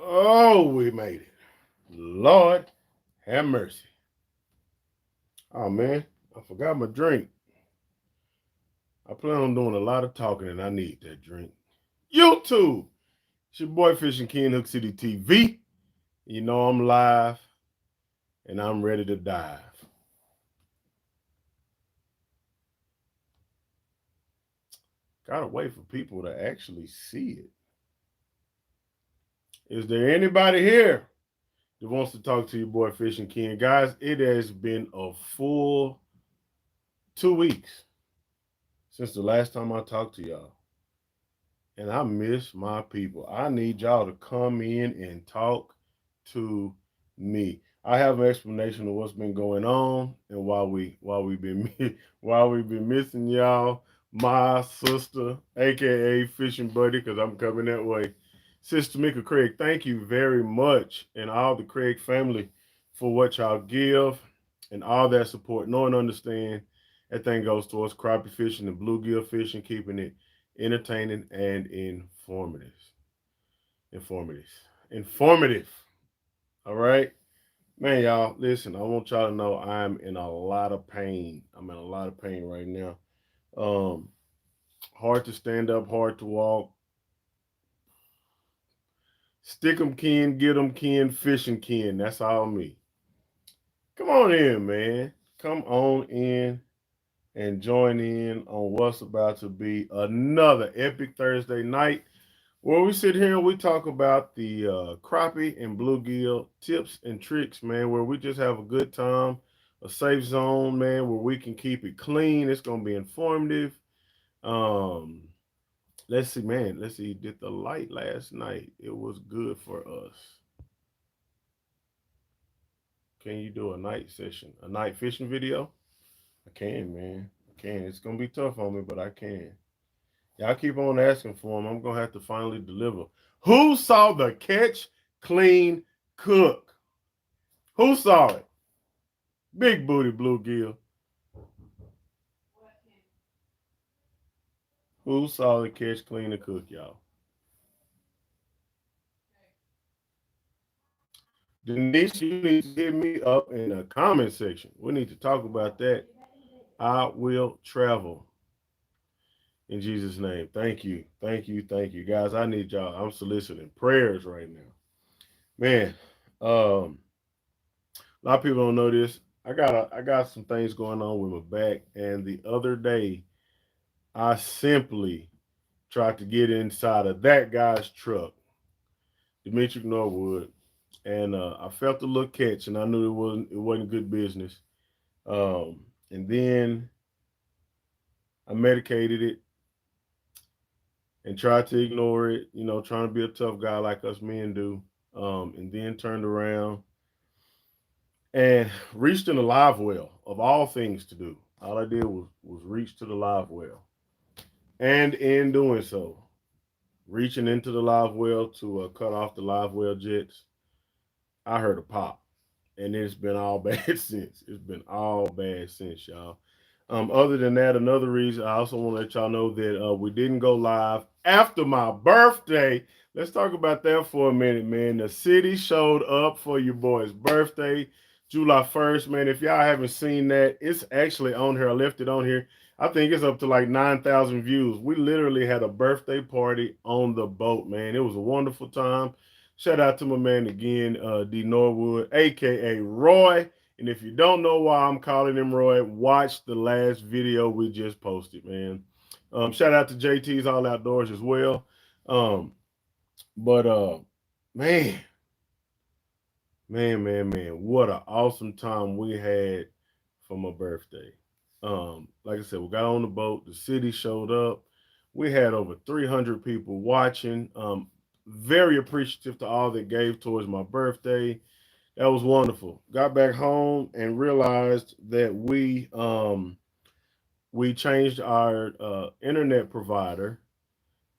Oh, we made it. Lord have mercy. Oh man, I forgot my drink. I plan on doing a lot of talking and I need that drink. YouTube! It's your boy Fishing Ken Hook City TV. You know I'm live and I'm ready to dive. Gotta wait for people to actually see it. Is there anybody here that wants to talk to your boy Fishing Ken? Guys, it has been a full 2 weeks since the last time I talked to y'all. And I miss my people. I need y'all to come in and talk to me. I have an explanation of what's been going on and why we've been why we've been missing y'all. My sister, aka Fishing Buddy, because I'm coming that way. Sister Mika Craig, thank you very much, and all the Craig family for what y'all give and all that support. Know and understand that thing goes towards crappie fishing and bluegill fishing, keeping it entertaining and informative. Informative. Informative. All right. Man, y'all, listen, I want y'all to know I'm in a lot of pain. I'm in a lot of pain right now. Um, Hard to stand up, hard to walk. Stick 'em kin, get 'em kin, fishing kin. That's all me. Come on in, man. Come on in and join in on what's about to be another epic Thursday night. Well, we sit here and we talk about the crappie and bluegill tips and tricks, man, where we just have a good time, a safe zone, man, where we can keep it clean. It's going to be informative. Um, let's see, man. Let's see. Did the light last night? It was good for us. Can you do a night session, a night fishing video? I can, man. I can. It's going to be tough on me, but I can. Y'all keep on asking for them. I'm gonna have to finally deliver. Who saw the catch, clean, cook? Who saw it? Big booty bluegill. Who saw the catch, clean, and cook, y'all? Denise, you need to hit me up in the comment section. We need to talk about that. I will travel in Jesus' name. Thank you, thank you, thank you, guys. I need y'all. I'm soliciting prayers right now, man. A lot of people don't know this. I got some things going on with my back, and the other day I simply tried to get inside of that guy's truck, Dimitri Norwood, and I felt a little catch, and I knew it wasn't good business. And then I medicated it and tried to ignore it, trying to be a tough guy like us men do. And then turned around and reached in the live well of all things to do. All I did was reach to the live well, and in doing so, reaching into the live well to cut off the live well jets, I heard a pop, and it's been all bad since. It's been all bad since, y'all. Other than that, another reason I also want to let y'all know that we didn't go live after my birthday. Let's talk about that for a minute, man. The city showed up for your boy's birthday, July 1st, man. If y'all haven't seen that, it's actually on here. I left it on here. I think it's up to like 9,000 views. We literally had a birthday party on the boat, man. It was a wonderful time. Shout out to my man again, D. Norwood, aka Roy. And if you don't know why I'm calling him Roy, watch the last video we just posted, man. Shout out to JT's All Outdoors as well. Um, but man, man, what an awesome time we had for my birthday. Like I said, we got on the boat. The city showed up. We had over 300 people watching. Very appreciative to all that gave towards my birthday. That was wonderful. Got back home and realized that we changed our internet provider,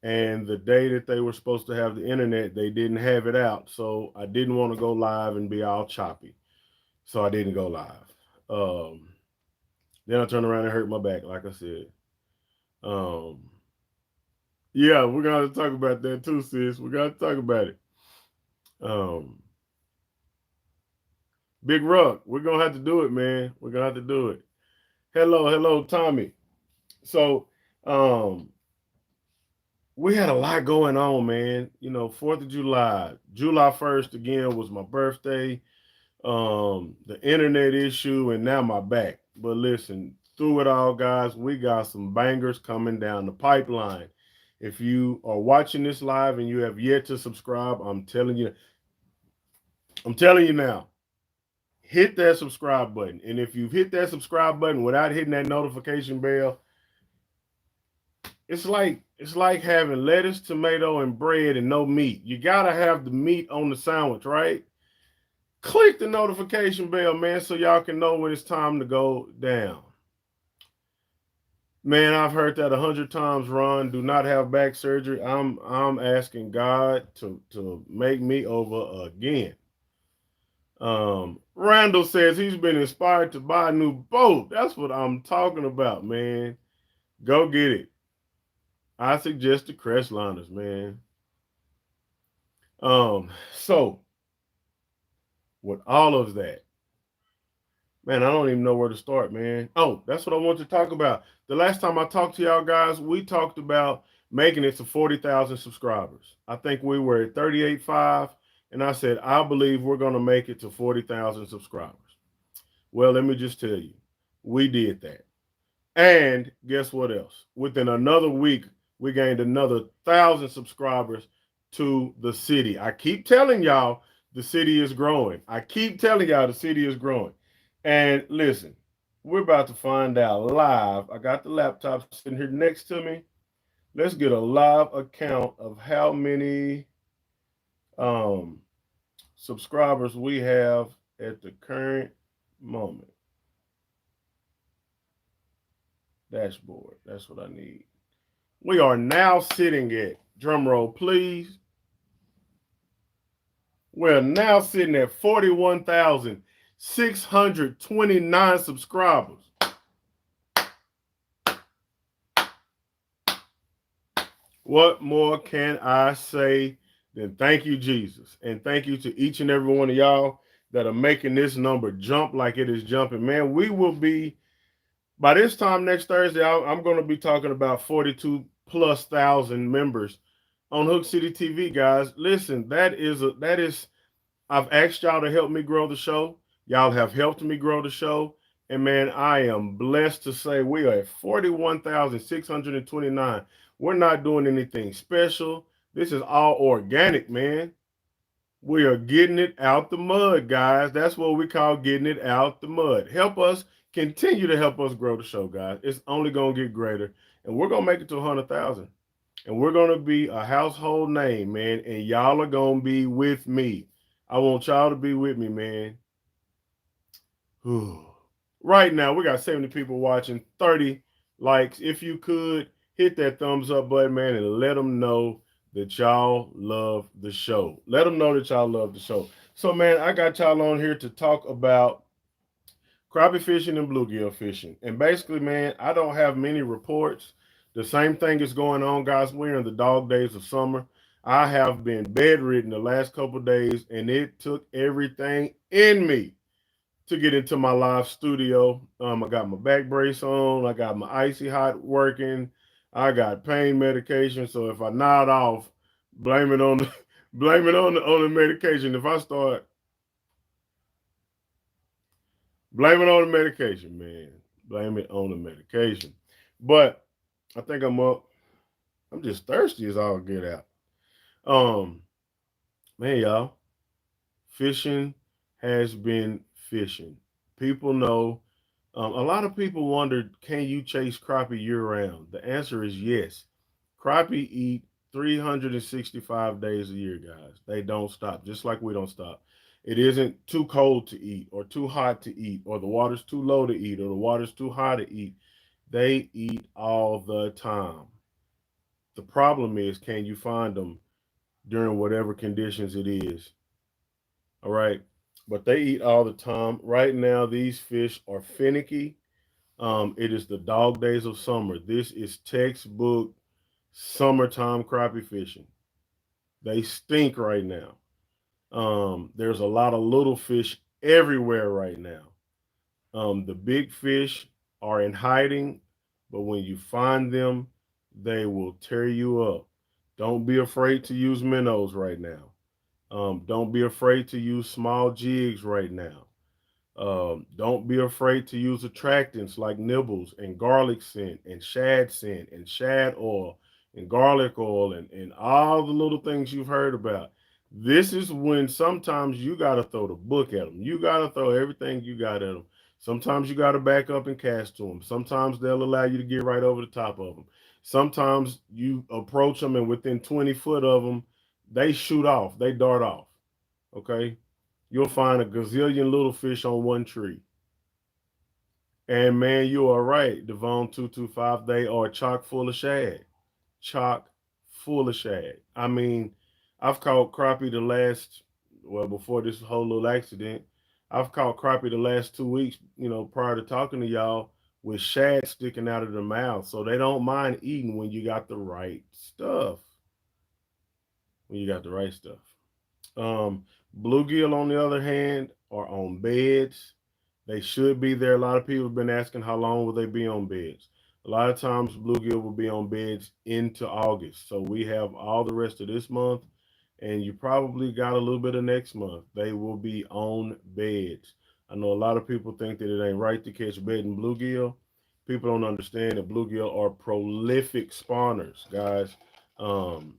and the day that they were supposed to have the internet, they didn't have it out. So I didn't want to go live and be all choppy, so I didn't go live. Then I turned around and hurt my back, like I said. Um, yeah, we're gonna talk about that too, sis. We gotta talk about it. Um, Big Ruck, we're gonna have to do it, man. We're gonna have to do it. Hello, Tommy. So, um, we had a lot going on, man. 4th of July, July 1st again was my birthday. The internet issue, and now my back. But listen, through it all, guys, we got some bangers coming down the pipeline. If you are watching this live and you have yet to subscribe, I'm telling you now, hit that subscribe button. And if you've hit that subscribe button without hitting that notification bell, it's like having lettuce, tomato, and bread and no meat. You gotta have the meat on the sandwich, right? Click the notification bell, man, so y'all can know when it's time to go down. Man, I've heard that 100 times, Ron. Do not have back surgery. I'm asking God to make me over again. Randall says he's been inspired to buy a new boat. That's what I'm talking about, man. Go get it. I suggest the Crestliners, man. So with all of that, man, I don't even know where to start, man. Oh, that's what I want to talk about. The last time I talked to y'all guys, we talked about making it to 40,000 subscribers. I think we were at 38.5, and I said, I believe we're going to make it to 40,000 subscribers. Well, let me just tell you, we did that. And guess what else? Within another week, we gained another 1,000 subscribers to the city. I keep telling y'all the city is growing. I keep telling y'all the city is growing. And listen, we're about to find out live. I got the laptop sitting here next to me. Let's get a live account of how many subscribers we have at the current moment. Dashboard. That's what I need. We are now sitting at, drum roll please. We're now sitting at 41,629 subscribers. What more can I say than thank you, Jesus? And thank you to each and every one of y'all that are making this number jump like it is jumping. Man, we will be, by this time next Thursday, I'm going to be talking about 42 plus thousand members on Hook City TV, guys. Listen, that is, I've asked y'all to help me grow the show. Y'all have helped me grow the show. And man, I am blessed to say we are at 41,629. We're not doing anything special. This is all organic, man. We are getting it out the mud, guys. That's what we call getting it out the mud. Help us, continue to help us grow the show, guys. It's only going to get greater. And we're going to make it to 100,000. And we're going to be a household name, man. And y'all are going to be with me. I want y'all to be with me, man. Right now, we got 70 people watching, 30 likes. If you could, hit that thumbs up button, man, and let them know that y'all love the show. Let them know that y'all love the show. So, man, I got y'all on here to talk about crappie fishing and bluegill fishing. And basically, man, I don't have many reports. The same thing is going on, guys. We're in the dog days of summer. I have been bedridden the last couple of days, and it took everything in me to get into my live studio. I got my back brace on. I got my icy hot working. I got pain medication. So if I nod off, blame it on the on the medication. If I start, blame it on the medication, man. Blame it on the medication. But I think I'm up. I'm just thirsty as all get out. Man, y'all, fishing has been fishing. People know. A lot of people wondered, can you chase crappie year round? The answer is yes. Crappie eat 365 days a year, guys. They don't stop, just like we don't stop. It isn't too cold to eat or too hot to eat or the water's too low to eat or the water's too high to eat. They eat all the time. The problem is, can you find them during whatever conditions it is? All right. But they eat all the time. Right now, these fish are finicky. It is the dog days of summer. This is textbook summertime crappie fishing. They stink right now. There's a lot of little fish everywhere right now. The big fish are in hiding, but when you find them, they will tear you up. Don't be afraid to use minnows right now. Don't be afraid to use small jigs right now. Don't be afraid to use attractants like nibbles and garlic scent and shad oil and garlic oil and all the little things you've heard about. This is when sometimes you got to throw the book at them. You got to throw everything you got at them. Sometimes you got to back up and cast to them. Sometimes they'll allow you to get right over the top of them. Sometimes you approach them and within 20 foot of them, they shoot off, they dart off. Okay, you'll find a gazillion little fish on one tree. And man, you are right, Devon 225. They are chock full of shad. Chock full of shad. I mean, I've caught crappie before this whole little accident, I've caught crappie the last 2 weeks, prior to talking to y'all, with shad sticking out of the mouth. So they don't mind eating when you got the right stuff. When you got the right stuff. Bluegill, on the other hand, are on beds. They should be there. A lot of people have been asking how long will they be on beds. A lot of times, bluegill will be on beds into August. So we have all the rest of this month, and you probably got a little bit of next month. They will be on beds. I know a lot of people think that it ain't right to catch bedding bluegill. People don't understand that bluegill are prolific spawners, guys. Um,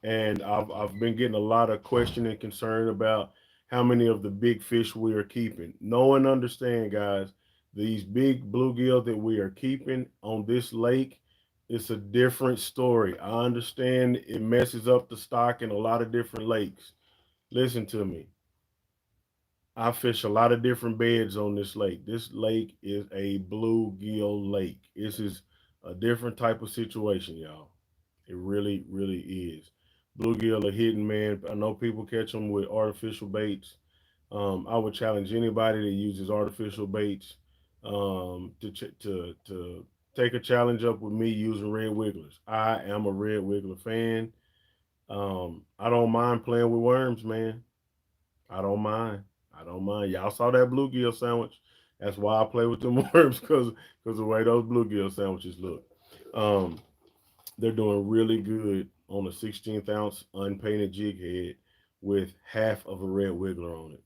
and I've been getting a lot of question and concern about how many of the big fish we are keeping. Know and understand, guys, these big bluegill that we are keeping on this lake, it's a different story. I understand it messes up the stock in a lot of different lakes. Listen to me. I fish a lot of different beds on this lake. This lake is a bluegill lake. This is a different type of situation, y'all. It really, really is. Bluegill are hidden, man. I know people catch them with artificial baits. I would challenge anybody that uses artificial baits to take a challenge up with me using red wigglers. I am a red wiggler fan. I don't mind playing with worms, man. I don't mind. I don't mind. Y'all saw that bluegill sandwich. That's why I play with them worms because the way those bluegill sandwiches look. Um, they're doing really good on a 16th ounce unpainted jig head with half of a red wiggler on it.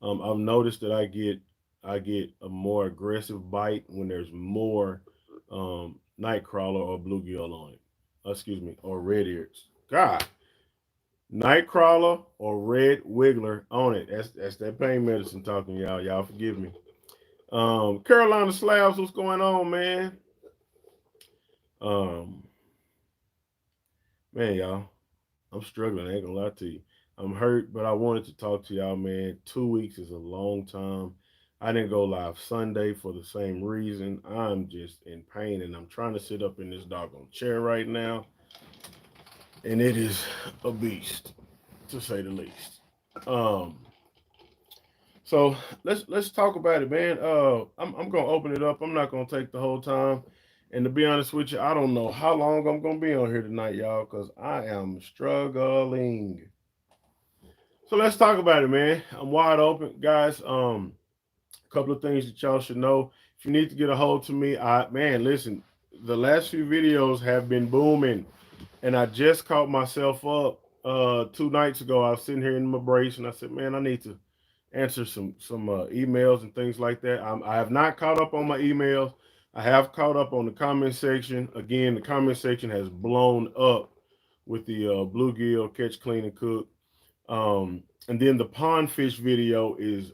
I've noticed that I get a more aggressive bite when there's more nightcrawler or bluegill on it. Excuse me, or red ears. God, nightcrawler or red wiggler on it. That's that pain medicine talking, y'all. Y'all forgive me. Carolina Slabs, what's going on, man? Um, man, y'all, I'm struggling. I ain't gonna lie to you. I'm hurt, but I wanted to talk to y'all, man. 2 weeks is a long time. I didn't go live Sunday for the same reason. I'm just in pain, and I'm trying to sit up in this doggone chair right now, and it is a beast, to say the least. Um, so let's talk about it, man. I'm gonna open it up. I'm not gonna take the whole time. And to be honest with you, I don't know how long I'm gonna be on here tonight, y'all, because I am struggling. So let's talk about it, man. I'm wide open, guys. A couple of things that y'all should know. If you need to get a hold to me, listen. The last few videos have been booming, and I just caught myself up 2 nights ago. I was sitting here in my brace, and I said, "Man, I need to answer some emails and things like that." I have not caught up on my emails. I have caught up on the comment section. Again, the comment section has blown up with the bluegill catch, clean, and cook. And then the pond fish video is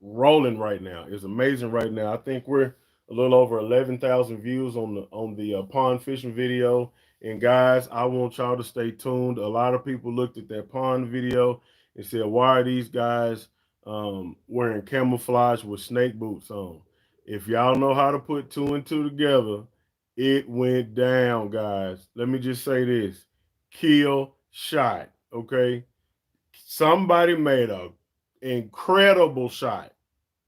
rolling right now. It's amazing right now. I think we're a little over 11,000 views on the pond fishing video. And guys, I want y'all to stay tuned. A lot of people looked at that pond video and said, "Why are these guys wearing camouflage with snake boots on?" If y'all know how to put two and two together, it went down, guys. Let me just say this: kill shot. Okay, somebody made a incredible shot,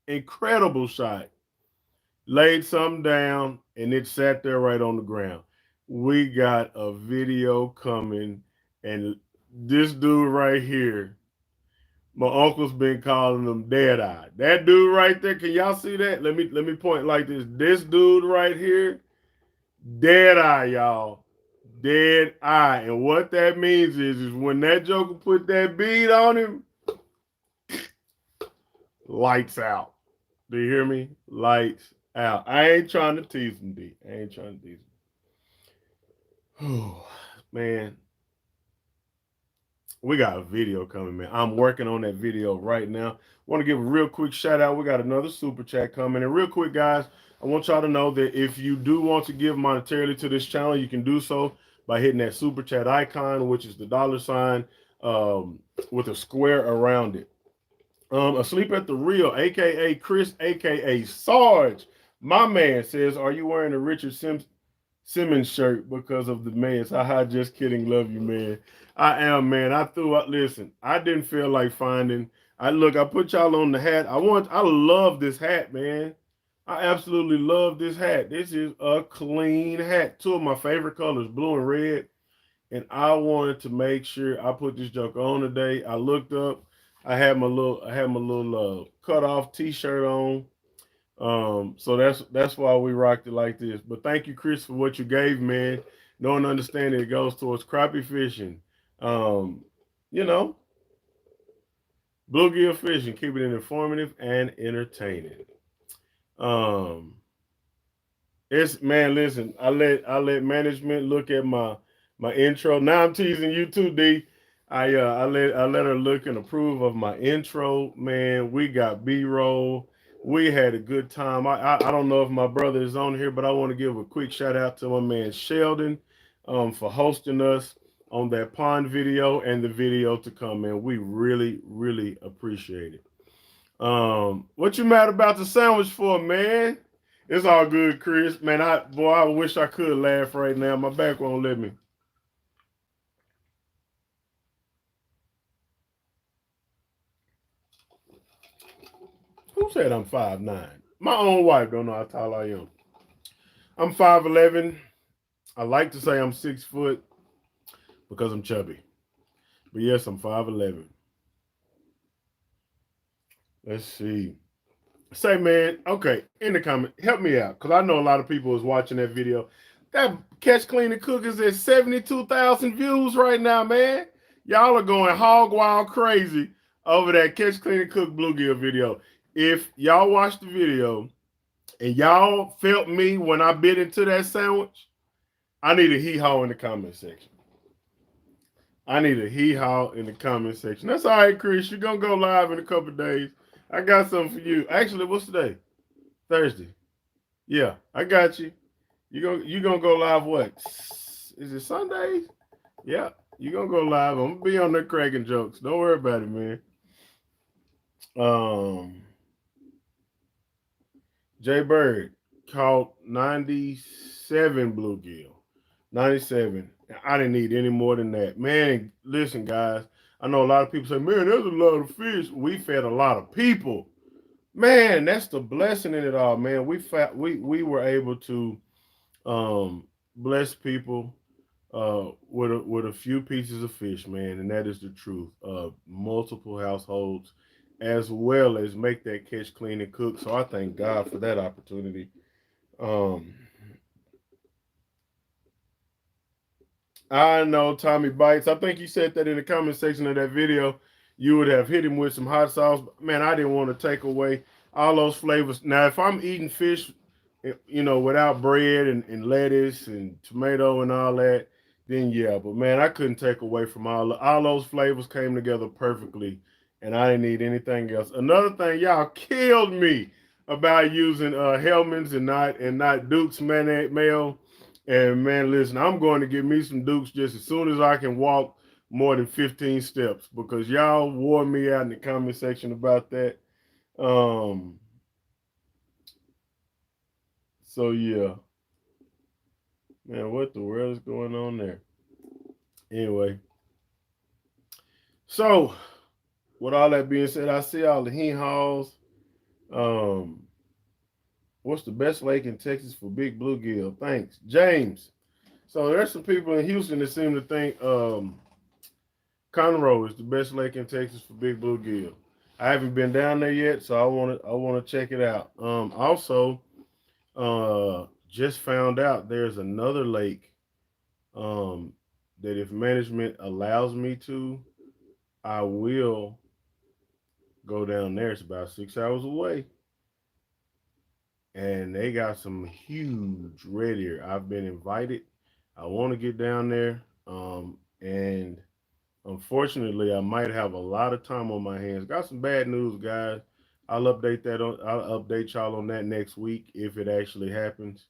incredible shot, laid something down, and it sat there right on the ground. We got a video coming, and this dude right here My uncle's been calling him Deadeye. That dude right there, can y'all see that? Let me point like this. This dude right here, Deadeye, y'all. Dead eye. And what that means is when that joker put that bead on him, lights out. Do you hear me? Lights out. I ain't trying to tease him, D. I ain't trying to tease him. Man, we got a video coming, man. I'm working on that video right now. Want to give a real quick shout out. We got another super chat coming. And real quick, guys, I want y'all to know that if you do want to give monetarily to this channel, you can do so by hitting that super chat icon, which is the $sign with a square around it. Asleep at the Real, aka Chris, aka Sarge, my man says, "Are you wearing a Richard Simmons shirt because of the man?" Haha, just kidding. Love you, man. I am, man. I threw out. Listen, I didn't feel like finding. I put y'all on the hat. I love this hat, man. I absolutely love this hat. This is a clean hat. Two of my favorite colors, blue and red. And I wanted to make sure I put this joke on today. I looked up. I had my little cut off T-shirt on. So that's why we rocked it like this. But thank you, Chris, for what you gave, man. Knowing understanding it goes towards crappie fishing. Um, you know, bluegill fishing, keeping it informative and entertaining. Um, it's man, listen, I let management look at my intro. Now I'm teasing you too, D. I let her look and approve of my intro. Man, we got B-roll. We had a good time. I don't know if my brother is on here, but I want to give a quick shout out to my man Sheldon for hosting us on that pond video and the video to come, man. We really, really appreciate it. What you mad about the sandwich for, man? It's all good, Chris. Man, I wish I could laugh right now. My back won't let me. Who said I'm 5'9"? My own wife don't know how tall I am. I'm 5'11". I like to say I'm 6 foot because I'm chubby. But yes, I'm 5'11". Let's see. Say, man, okay, in the comment, help me out, because I know a lot of people is watching that video. That Catch, Clean, and Cook is at 72,000 views right now, man. Y'all are going hog wild crazy over that Catch, Clean, and Cook bluegill video. If y'all watched the video and y'all felt me when I bit into that sandwich, I need a hee-haw in the comment section. I need a hee-haw in the comment section. That's all right, Chris. You're going to go live in a couple days. I got something for you. Actually, what's today? Thursday. Yeah, I got you. You gonna go live what? Is it Sundays? Yeah, you gonna go live. I'm gonna be on there cracking jokes. Don't worry about it, man. Jay Bird caught 97 bluegill. 97. I didn't need any more than that. Man, listen, guys. I know a lot of people say, man, there's a lot of fish. We fed a lot of people. Man, that's the blessing in it all, man. We were able to bless people with a few pieces of fish, man, and that is the truth. Multiple households, as well as make that catch, clean, and cook. So I thank God for that opportunity. I know Tommy Bites. I think you said that in the comment section of that video. You would have hit him with some hot sauce. Man, I didn't want to take away all those flavors. Now, if I'm eating fish, without bread and lettuce and tomato and all that, then yeah. But man, I couldn't take away from all those flavors came together perfectly, and I didn't need anything else. Another thing, y'all killed me about using Hellman's and not Duke's mayo. And man, listen, I'm going to get me some Dukes just as soon as I can walk more than 15 steps, because y'all wore me out in the comment section about that. So yeah. Man, what the world is going on there? Anyway. So, with all that being said, I see all the hen hauls. What's the best lake in Texas for big bluegill? Thanks. James. So there's some people in Houston that seem to think Conroe is the best lake in Texas for big bluegill. I haven't been down there yet, so I want to check it out. Also, just found out there's another lake um, that if management allows me to, I will go down there. It's about 6 hours away, and they got some huge red ear. I've been invited. I want to get down there, and unfortunately, I might have a lot of time on my hands. Got some bad news, guys. I'll update y'all on that next week if it actually happens.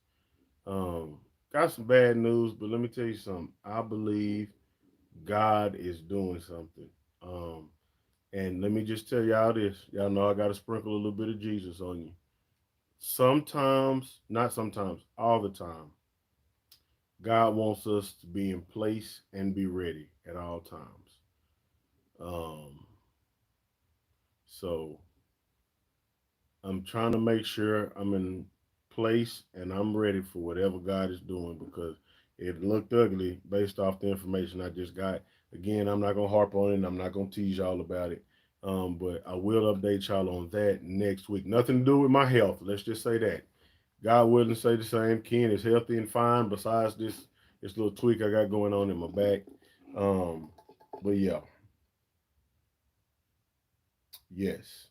Um, got some bad news, but let me tell you something. I believe God is doing something. Um, and let me just tell y'all this. Y'all know I got to sprinkle a little bit of Jesus on you. Sometimes, not sometimes, all the time, God wants us to be in place and be ready at all times. Um, so I'm trying to make sure I'm in place and I'm ready for whatever God is doing because it looked ugly based off the information I just got. Again, I'm not gonna harp on it. And I'm not gonna tease y'all about it. But I will update y'all on that next week. Nothing to do with my health. Let's just say that. God willing, say the same. Ken is healthy and fine. Besides this little tweak I got going on in my back. Um, but yeah, yes.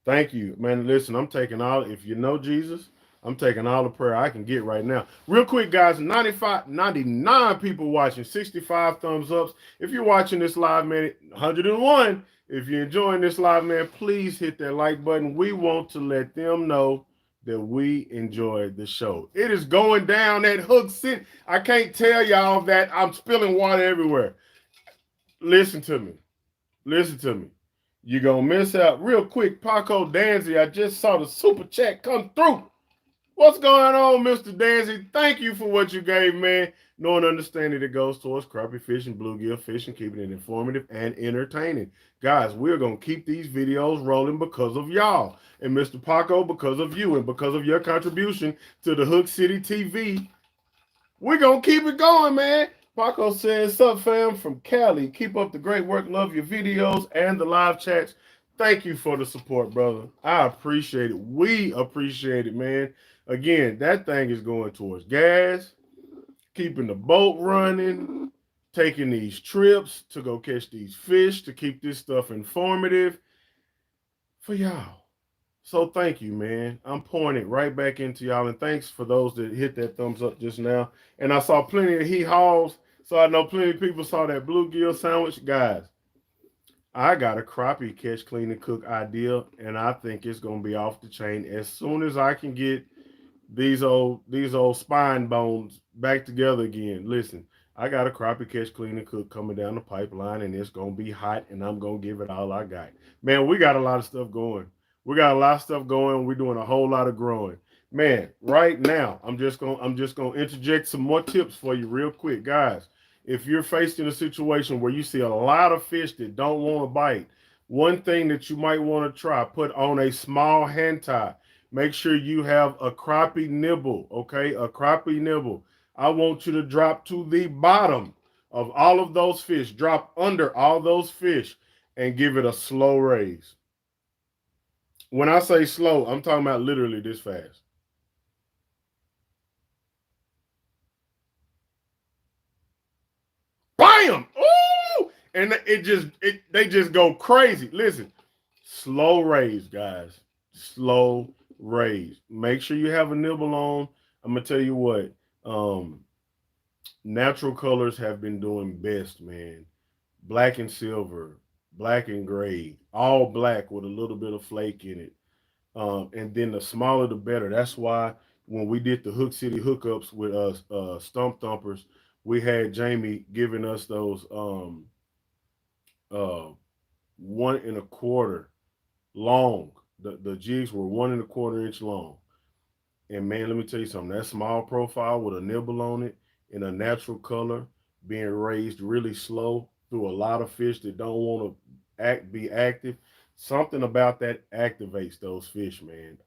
Thank you, man. Listen, I'm taking all, if you know Jesus, I'm taking all the prayer I can get right now. Real quick, guys, 95, 99 people watching, 65 thumbs ups. If you're watching this live, man, 101. If you're enjoying this live, man, please hit that like button. We want to let them know that we enjoyed the show. It is going down at Hook City. I can't tell y'all that I'm spilling water everywhere. Listen to me. Listen to me. You're going to miss out. Real quick, Paco Danzy, I just saw the super chat come through. What's going on, Mr. Danzy? Thank you for what you gave, man. Knowing understanding that goes towards crappie fishing, bluegill fishing, keeping it informative and entertaining. Guys, we're going to keep these videos rolling because of y'all. And Mr. Paco, because of you and because of your contribution to the Hook City TV, we're going to keep it going, man. Paco says, "Sup, fam, from Cali. Keep up the great work. Love your videos and the live chats. Thank you for the support, brother. I appreciate it. We appreciate it, man. Again, that thing is going towards gas, keeping the boat running, taking these trips to go catch these fish, to keep this stuff informative for y'all. So thank you, man. I'm pouring it right back into y'all. And thanks for those that hit that thumbs up just now. And I saw plenty of hee-haws. So I know plenty of people saw that bluegill sandwich. Guys, I got a crappie catch, clean, and cook idea. And I think it's going to be off the chain as soon as I can get these old spine bones back together again. Listen, I got a crappie catch, clean, and cook coming down the pipeline, and it's gonna be hot, and I'm gonna give it all I got. Man, we got a lot of stuff going. We got a lot of stuff going. We're doing a whole lot of growing. Man, right now, I'm just gonna interject some more tips for you real quick, guys. If you're faced in a situation where you see a lot of fish that don't want to bite, one thing that you might want to try, put on a small hand tie. Make sure you have a crappie nibble, okay? A crappie nibble. I want you to drop to the bottom of all of those fish. Drop under all those fish and give it a slow raise. When I say slow, I'm talking about literally this fast. Bam! Ooh! And they just go crazy. Listen, slow raise, guys. Slow raise. Make sure you have a nibble on. I'm gonna tell you what. Um, Natural colors have been doing best, man. Black and silver, black and gray, all black with a little bit of flake in it. And then the smaller the better. That's why when we did the Hook City hookups with us, Stump Thumpers, we had Jamie giving us those uh, 1 1/4 long. The jigs were 1 1/4 inch long. And man, let me tell you something. That small profile with a nibble on it in a natural color, being raised really slow through a lot of fish that don't want to be active. Something about that activates those fish, man.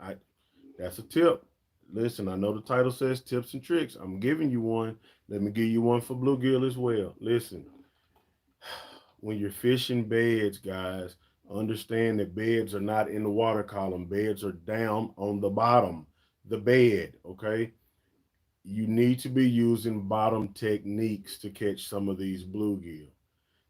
That's a tip. Listen, I know the title says tips and tricks. I'm giving you one. Let me give you one for bluegill as well. Listen, when you're fishing beds, guys, understand that beds are not in the water column. Beds are down on the bottom, the bed, okay? You need to be using bottom techniques to catch some of these bluegill.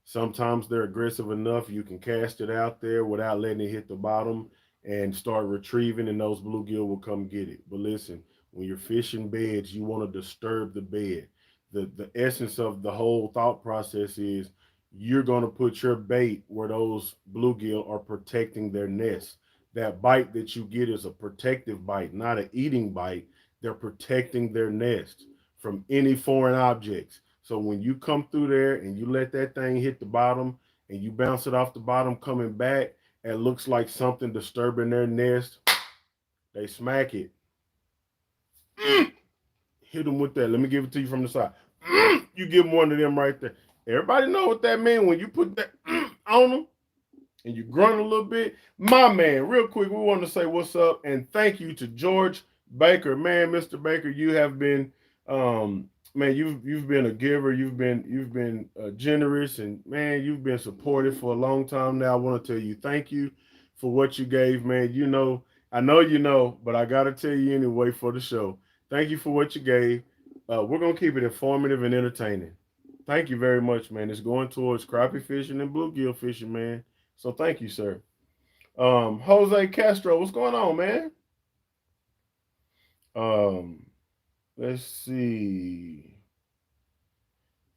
Sometimes they're aggressive enough you can cast it out there without letting it hit the bottom and start retrieving, and those bluegill will come get it. But listen, when you're fishing beds, you want to disturb the bed. The essence of the whole thought process is you're going to put your bait where those bluegill are protecting their nest. That bite that you get is a protective bite, not an eating bite. They're protecting their nest from any foreign objects. So when you come through there and you let that thing hit the bottom and you bounce it off the bottom coming back, it looks like something disturbing their nest. They smack it. Hit them with that. Let me give it to you from the side. You give them one of them right there. Everybody know what that means when you put that on them and you grunt a little bit. My man, real quick, we want to say what's up and thank you to George Baker. Man, Mr. Baker, you have been man, you've been a giver, you've been generous, and man, you've been supportive for a long time now. I want to tell you thank you for what you gave, man. You know, I know you know, but I gotta tell you anyway for the show. Thank you for what you gave. We're gonna keep it informative and entertaining. Thank you very much, man. It's going towards crappie fishing and bluegill fishing, man. So thank you, sir. Jose Castro, what's going on, man? Um, let's see.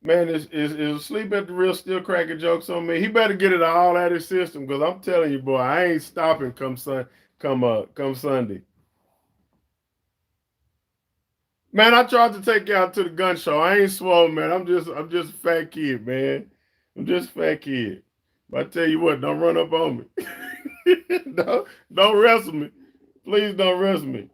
Man, is sleep at the real still cracking jokes on me. He better get it all out of his system because I'm telling you, boy, I ain't stopping come Sunday. Man, I tried to take you out to the gun show. I ain't swole, man. I'm just a fat kid, man. I'm just a fat kid. But I tell you what, don't run up on me. don't wrestle me. Please don't wrestle me.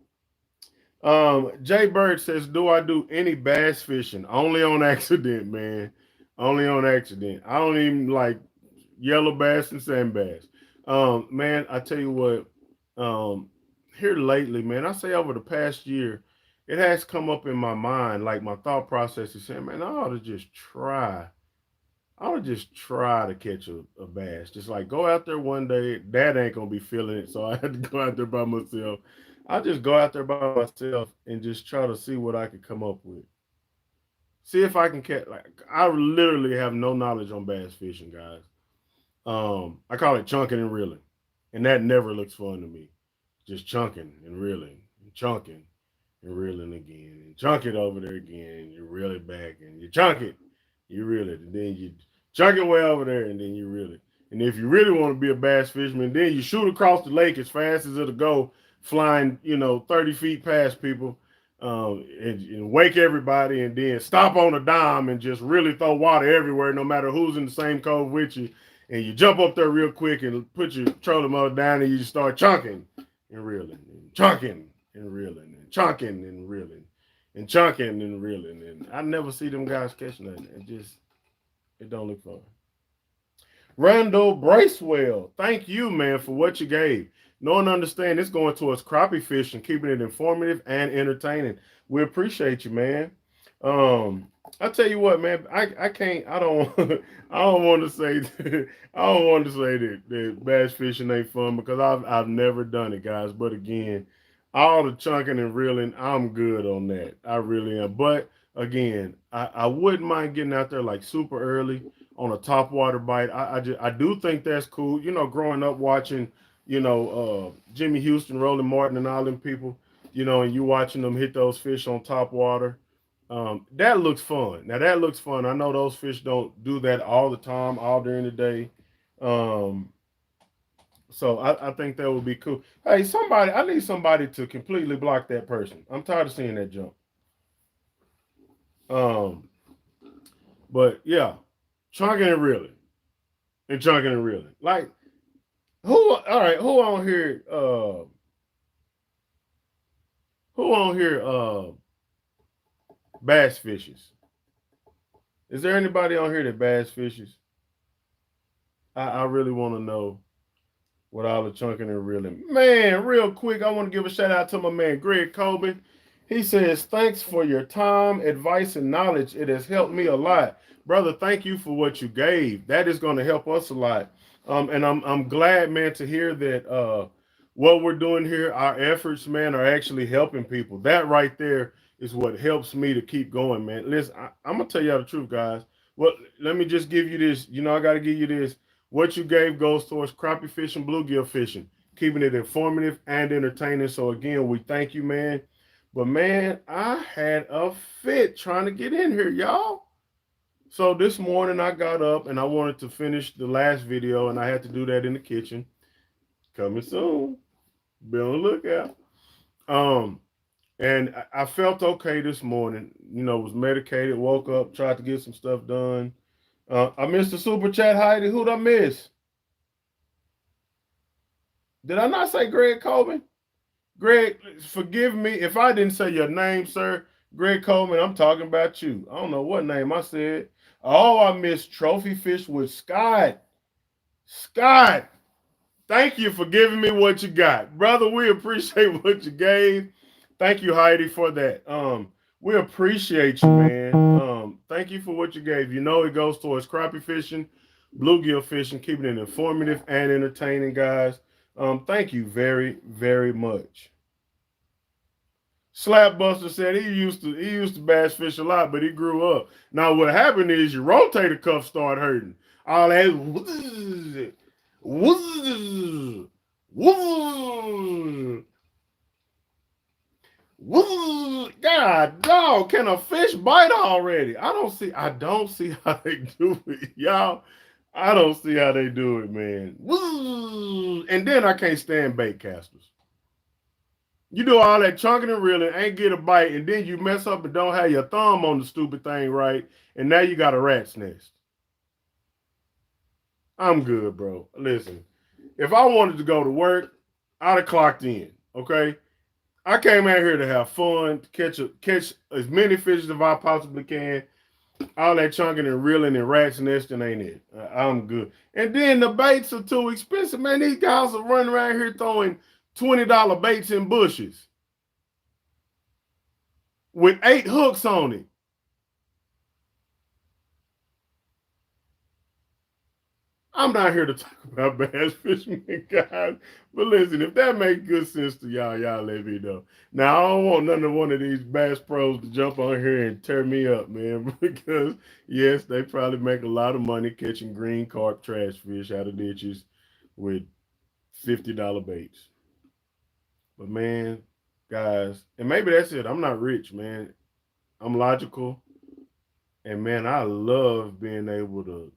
Jay Bird says, "Do I do any bass fishing? Only on accident, man. Only on accident. I don't even like yellow bass and sand bass. Man, I tell you what. Um, Here lately, man, I say over the past year, it has come up in my mind. Like my thought process is saying, man, I ought to just try. I ought to just try to catch a bass. Just like go out there one day. Dad ain't gonna be feeling it, so I had to go out there by myself. I just go out there by myself and just try to see what I could come up with. See if I can catch. Like I literally have no knowledge on bass fishing, guys. I call it chunking and reeling, and that never looks fun to me. Just chunking and reeling, and chunking and reeling again, and chunk it over there again, and you reel it back, and you chunk it, you reel it, and then you chunk it way over there, and then you reel it. And if you really want to be a bass fisherman, then you shoot across the lake as fast as it'll go, flying, 30 feet past people, and wake everybody, and then stop on a dime and just really throw water everywhere, no matter who's in the same cove with you. And you jump up there real quick and put your trolling motor down, and you just start chunking and reeling, and chunking and reeling, and chunking and reeling, and chunking and reeling. And I never see them guys catch nothing. It don't look fun. Randall Bracewell, thank you, man, for what you gave. Know and understand it's going towards crappie fishing, keeping it informative and entertaining. We appreciate you, man. I tell you what, man, I can't, I don't, I don't want to say, I don't want to say that bass fishing ain't fun because I've never done it, guys. But again, all the chunking and reeling, I'm good on that. I really am. But again, I wouldn't mind getting out there like super early on a top water bite. I do think that's cool. Growing up watching, Jimmy Houston, Roland Martin, and all them people, and you watching them hit those fish on top water. That looks fun. Now that looks fun. I know those fish don't do that all the time, all during the day. Um, so I think that would be cool. Hey, I need somebody to completely block that person. I'm tired of seeing that jump. Um, but yeah, chunking and reeling, and chunking and reeling. Like who? All right, who on here? Who on here? Bass fishes. Is there anybody on here that bass fishes? I really want to know what all the chunking and reeling. Man, real quick, I want to give a shout out to my man Greg Coben. He says, thanks for your time, advice, and knowledge. It has helped me a lot. Brother, thank you for what you gave. That is going to help us a lot. And I'm glad, man, to hear that what we're doing here, our efforts, man, are actually helping people. That right there is what helps me to keep going, man. Listen, I'm going to tell y'all the truth, guys. Well, let me just give you this. You know, I got to give you this. What you gave goes towards crappie fishing, bluegill fishing, keeping it informative and entertaining. So, again, we thank you, man. But man, I had a fit trying to get in here, y'all. So this morning I got up and I wanted to finish the last video, and I had to do that in the kitchen. Coming soon. Be on the lookout. Um, and I felt okay this morning. You know, was medicated, woke up, tried to get some stuff done. I missed the super chat, Heidi. Who'd I miss? Did I not say Greg Coleman? Greg, forgive me if I didn't say your name, sir. Greg Coleman, I'm talking about you. I don't know what name I said. Oh, I missed Trophy Fish with Scott. Scott, thank you for giving me what you got. Brother, we appreciate what you gave. Thank you, Heidi, for that. We appreciate you, man. Thank you for what you gave. You know it goes towards crappie fishing, bluegill fishing, keeping it informative and entertaining, guys. Thank you very, very much. Slapbuster said he used to bass fish a lot, but he grew up. Now what happened is your rotator cuff start hurting. All that whoosh, whoosh, whoosh. God dog, can a fish bite already? I don't see how they do it, y'all. I don't see how they do it, man. Whoosh. And then I can't stand bait casters. You do all that chunking and reeling, ain't get a bite, and then you mess up and don't have your thumb on the stupid thing right, and now you got a rat's nest. I'm good, bro. Listen, if I wanted to go to work, I'd have clocked in. Okay, I came out here to have fun, to catch as many fish as I possibly can. All that chunking and reeling and rat's nesting ain't it. I'm good. And then the baits are too expensive, man. These guys are running around here throwing $20 baits in bushes with 8 hooks on it. I'm not here to talk about bass fishing, guys. But listen, if that makes good sense to y'all, y'all let me know. Now, I don't want none of one of these bass pros to jump on here and tear me up, man, because, yes, they probably make a lot of money catching green carp trash fish out of ditches with $50 baits. But, man, guys, and maybe that's it. I'm not rich, man. I'm logical. And, man, I love being able to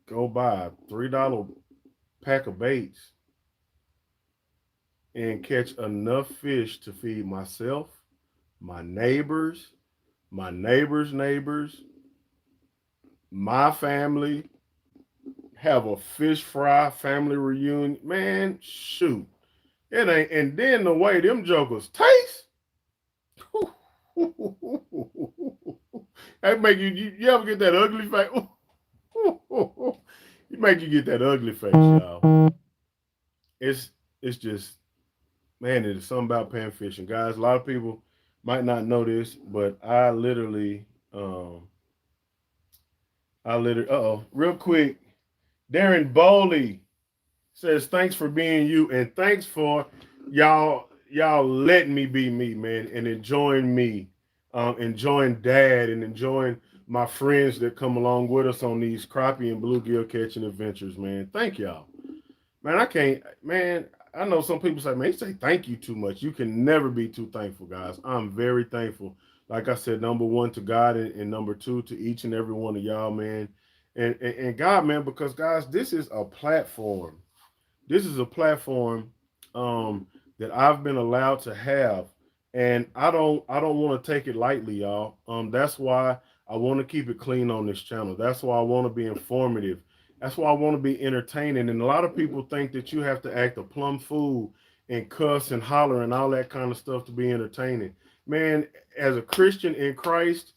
go buy a $3 pack of baits and catch enough fish to feed myself, my neighbors, neighbors, my family, have a fish fry family reunion. Man, shoot. It ain't, and then the way them jokers taste. That make you ever get that ugly face? It make you get that ugly face, y'all. It's it's just, man, it is something about pan fishing, guys. A lot of people might not know this, but real quick, Darren Bowley says thanks for being you, and thanks for y'all letting me be me, man, and enjoying me, enjoying Dad, and enjoying my friends that come along with us on these crappie and bluegill catching adventures, man. Thank y'all. Man, I can't, man. I know some people say, man, you say thank you too much. You can never be too thankful, guys. I'm very thankful. Like I said, number one to God, and number two to each and every one of y'all, man. And God, man, because guys, this is a platform. This is a platform that I've been allowed to have, and I don't want to take it lightly, y'all. That's why I want to keep it clean on this channel. That's why I want to be informative. That's why I want to be entertaining. And a lot of people think that you have to act a plum fool and cuss and holler and all that kind of stuff to be entertaining. Man, as a Christian in Christ,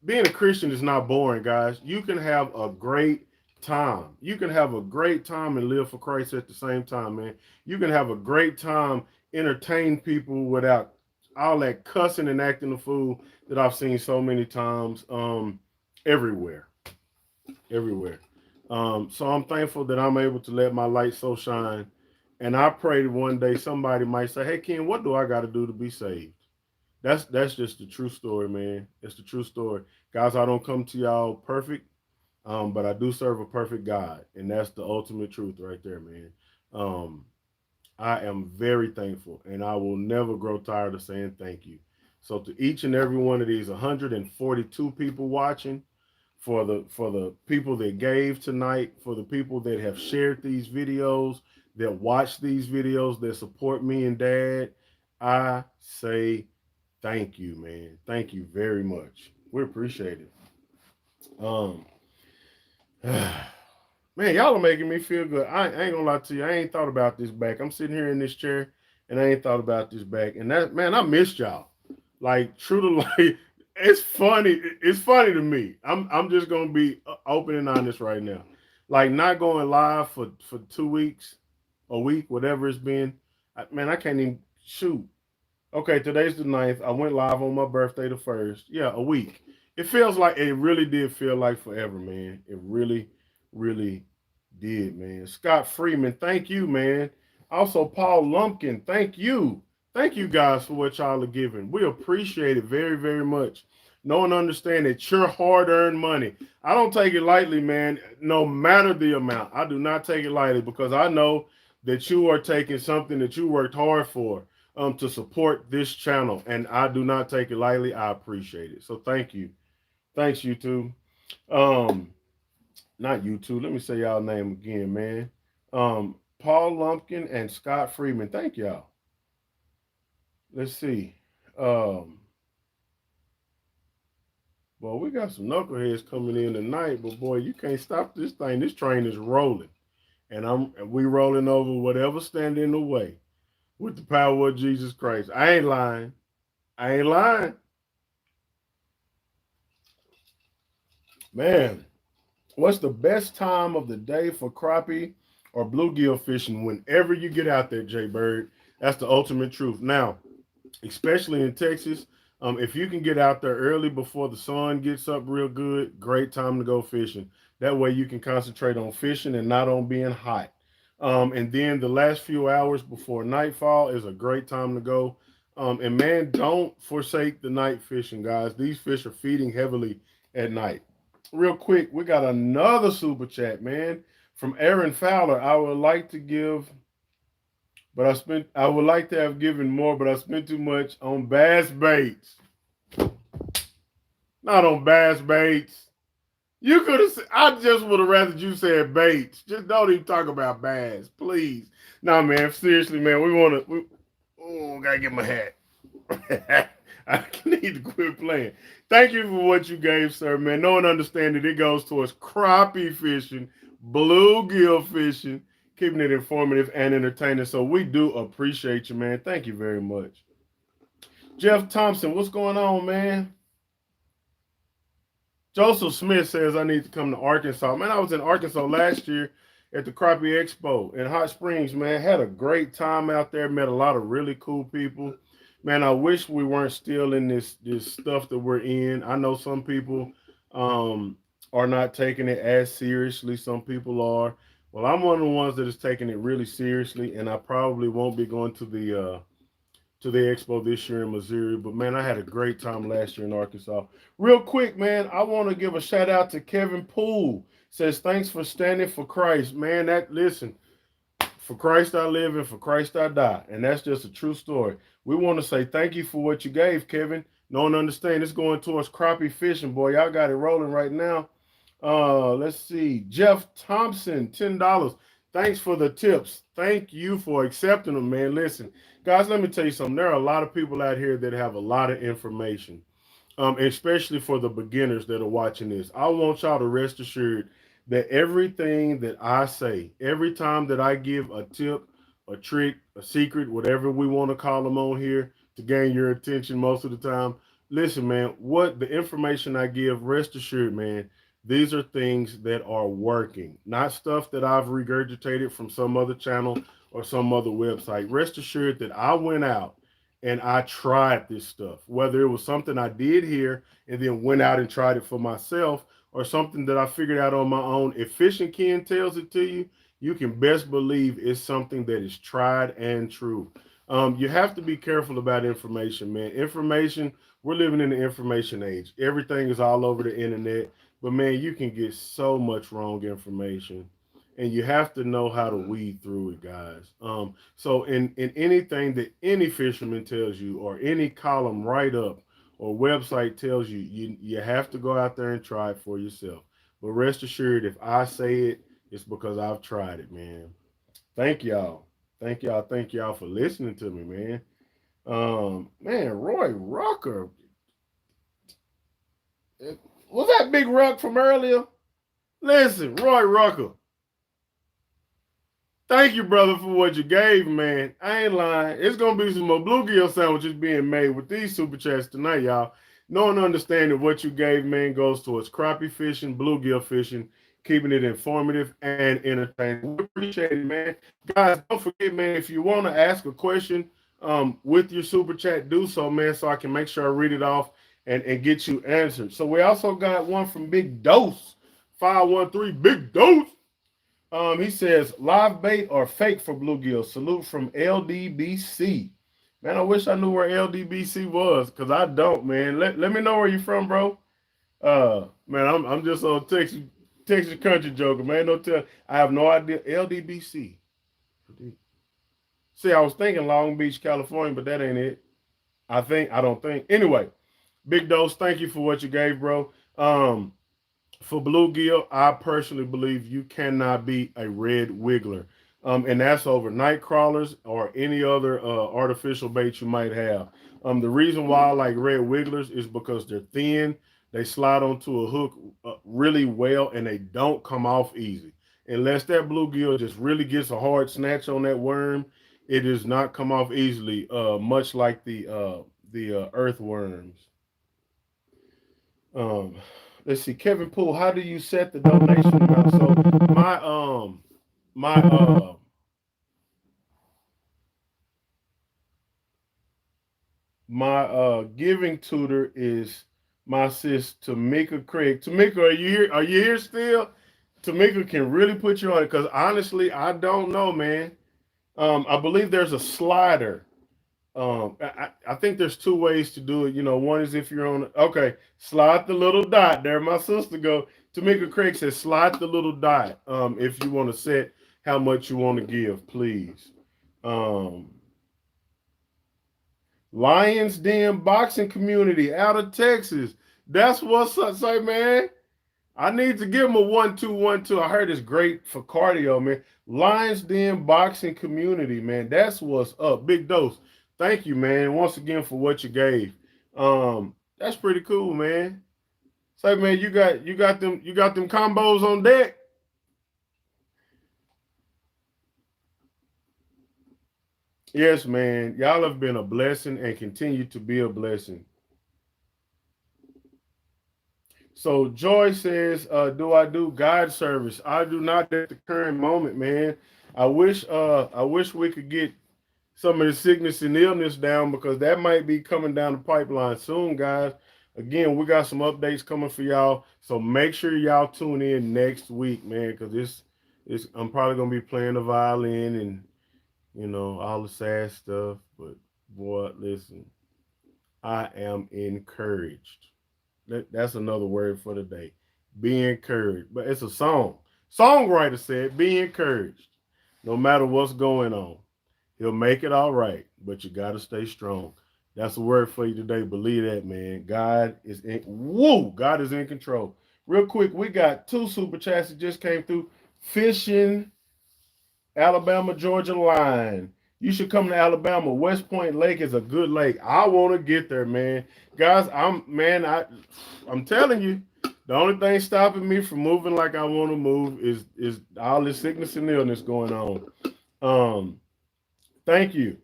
being a Christian is not boring, guys. You can have a great time. You can have a great time and live for Christ at the same time, man. You can have a great time, entertain people without all that cussing and acting the fool that I've seen so many times, everywhere, everywhere. So I'm thankful that I'm able to let my light so shine. And I pray that one day somebody might say, "Hey, Ken, what do I got to do to be saved?" That's just the true story, man. It's the true story, guys. I don't come to y'all perfect, but I do serve a perfect God, and that's the ultimate truth right there, man. Um, I am very thankful, and I will never grow tired of saying thank you. So to each and every one of these 142 people watching, for the people that gave tonight, for the people that have shared these videos, that watch these videos, that support me and Dad, I say thank you, man. Thank you very much. We appreciate it. Um, Man, y'all are making me feel good. I ain't gonna lie to you. I ain't thought about this back. I'm sitting here in this chair and I ain't thought about this back. And that, man, I missed y'all. Like, true to life, it's funny. It's funny to me. I'm just gonna be open and honest right now. Like, not going live for 2 weeks, a week, whatever it's been. Man, I can't even shoot. Okay, today's the 9th. I went live on my birthday, the 1st. Yeah, a week. It feels like it really did feel like forever, man. It really, really did, man. Scott Freeman, thank you, man. Also, Paul Lumpkin, thank you. Thank you guys for what y'all are giving. We appreciate it very, very much. Know and understand that your hard-earned money. I don't take it lightly, man, no matter the amount. I do not take it lightly because I know that you are taking something that you worked hard for to support this channel, and I do not take it lightly. I appreciate it. So thank you. Thanks, YouTube. Um, Not YouTube. Let me say y'all name again, man. Paul Lumpkin and Scott Freeman. Thank y'all. Let's see. Um, well, we got some knuckleheads coming in tonight, but boy, you can't stop this thing. This train is rolling, and we rolling over whatever stand in the way with the power of Jesus Christ. I ain't lying. I ain't lying. Man, what's the best time of the day for crappie or bluegill fishing? Whenever you get out there, Jay Bird. That's the ultimate truth. Now, especially in Texas, if you can get out there early before the sun gets up real good, great time to go fishing. That way you can concentrate on fishing and not on being hot. And then the last few hours before nightfall is a great time to go. And man, don't forsake the night fishing, guys. These fish are feeding heavily at night. Real quick, we got another super chat, man, from Aaron Fowler. I would like to give, but I would like to have given more, but I spent too much on bass baits. Not on bass baits. You could have. I just would have rather you said baits. Just don't even talk about bass, please. Nah, man. Seriously, man. Gotta get my hat. I need to quit playing. Thank you for what you gave, sir, man. Know and understand that it goes towards crappie fishing, bluegill fishing, keeping it informative and entertaining. So we do appreciate you, man. Thank you very much. Jeff Thompson, what's going on, man? Joseph Smith says I need to come to Arkansas. Man, I was in Arkansas last year at the Crappie Expo in Hot Springs, man. Had a great time out there. Met a lot of really cool people. Man, I wish we weren't still in this stuff that we're in. I know some people are not taking it as seriously. Some people are. Well, I'm one of the ones that is taking it really seriously, and I probably won't be going to the expo this year in Missouri. But man, I had a great time last year in Arkansas. Real quick, man, I want to give a shout out to Kevin Poole. Says thanks for standing for Christ, man. Listen, for Christ I live and for Christ I die, and that's just a true story. We want to say thank you for what you gave, Kevin. No one understand it's going towards crappie fishing, boy. Y'all got it rolling right now. Let's see, Jeff Thompson, $10. Thanks for the tips. Thank you for accepting them, man. Listen, guys, let me tell you something. There are a lot of people out here that have a lot of information, especially for the beginners that are watching this. I want y'all to rest assured that everything that I say, every time that I give a tip, a trick, a secret, whatever we want to call them on here to gain your attention most of the time, listen, man, what the information I give, rest assured, man, these are things that are working, not stuff that I've regurgitated from some other channel or some other website. Rest assured that I went out and I tried this stuff, whether it was something I did here and then went out and tried it for myself, or something that I figured out on my own. If Fishing Ken tells it to you, you can best believe it's something that is tried and true. You have to be careful about information, man. Information, we're living in the information age. Everything is all over the internet, but man, you can get so much wrong information, and you have to know how to weed through it, guys. So in anything that any fisherman tells you, or any column write up or website tells you, you have to go out there and try it for yourself. But rest assured, if I say it, it's because I've tried it, man. Thank y'all. Thank y'all. Thank y'all for listening to me, man. Man, Roy Rucker. Was that Big Ruck from earlier? Listen, Roy Rucker. Thank you, brother, for what you gave, man. I ain't lying. It's gonna be some more bluegill sandwiches being made with these super chats tonight, y'all. Knowing and understanding what you gave, man, goes towards crappie fishing, bluegill fishing, keeping it informative and entertaining. We appreciate it, man. Guys, don't forget, man, if you want to ask a question with your super chat, do so, man, so I can make sure I read it off and get you answered. So we also got one from Big Dose, 513 Big Dose. He says, live bait or fake for bluegill? Salute from LDBC. Man, I wish I knew where LDBC was, because I don't, man. Let me know where you from, bro. Man, I'm just on Texas country joker, man. Don't tell. I have no idea. LDBC. See, I was thinking Long Beach, California, but that ain't it. I don't think. Anyway, Big Dose, thank you for what you gave, bro. For bluegill, I personally believe you cannot be a red wiggler. And that's over night crawlers or any other artificial bait you might have. The reason why I like red wigglers is because they're thin, they slide onto a hook really well, and they don't come off easy. Unless that bluegill just really gets a hard snatch on that worm, it does not come off easily, much like the earthworms. Let's see, Kevin Poole, how do you set the donation amount? So my my giving tutor is my sis Tamika Craig. Tamika, are you here? Are you here still? Tamika can really put you on it, because honestly, I don't know, man. I believe there's a slider. I think there's two ways to do it. You know, one is if you're on, okay, slide the little dot. There my sister go. Tamika Craig says slide the little dot if you want to set how much you want to give, please. Lions Den boxing community out of Texas. That's what's up, say, man. I need to give him a 1-2-1-2. I heard it's great for cardio, man. Lions Den boxing community, man. That's what's up. Big Dose. Thank you, man, once again for what you gave. That's pretty cool, man. Say, man, you got them combos on deck. Yes, man. Y'all have been a blessing and continue to be a blessing. So Joy says, do I do guide service? I do not at the current moment, man. I wish we could get some of the sickness and illness down, because that might be coming down the pipeline soon, guys. Again, we got some updates coming for y'all, so make sure y'all tune in next week, man, because I'm probably gonna be playing the violin and all the sad stuff. But boy, listen, I am encouraged. That's another word for the day. Be encouraged. But it's a song. Songwriter said, be encouraged. No matter what's going on. He'll make it all right, but you got to stay strong. That's a word for you today. Believe that, man. God is in control. Real quick, we got two super chats that just came through. Fishing Alabama, Georgia line. You should come to Alabama. West Point Lake is a good lake. I want to get there, man. Guys, I'm telling you, the only thing stopping me from moving like I want to move is all this sickness and illness going on. Thank you.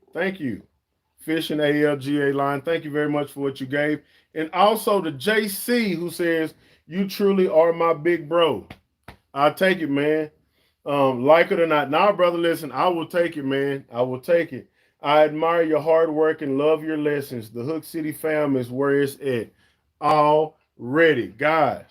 Fishing ALGA line. Thank you very much for what you gave. And also the JC, who says, you truly are my big bro. I'll take it, man. Like it or not. Now, brother, listen, I will take it, man. I will take it. I admire your hard work and love your lessons. The Hook City fam is where it's at already. Guys,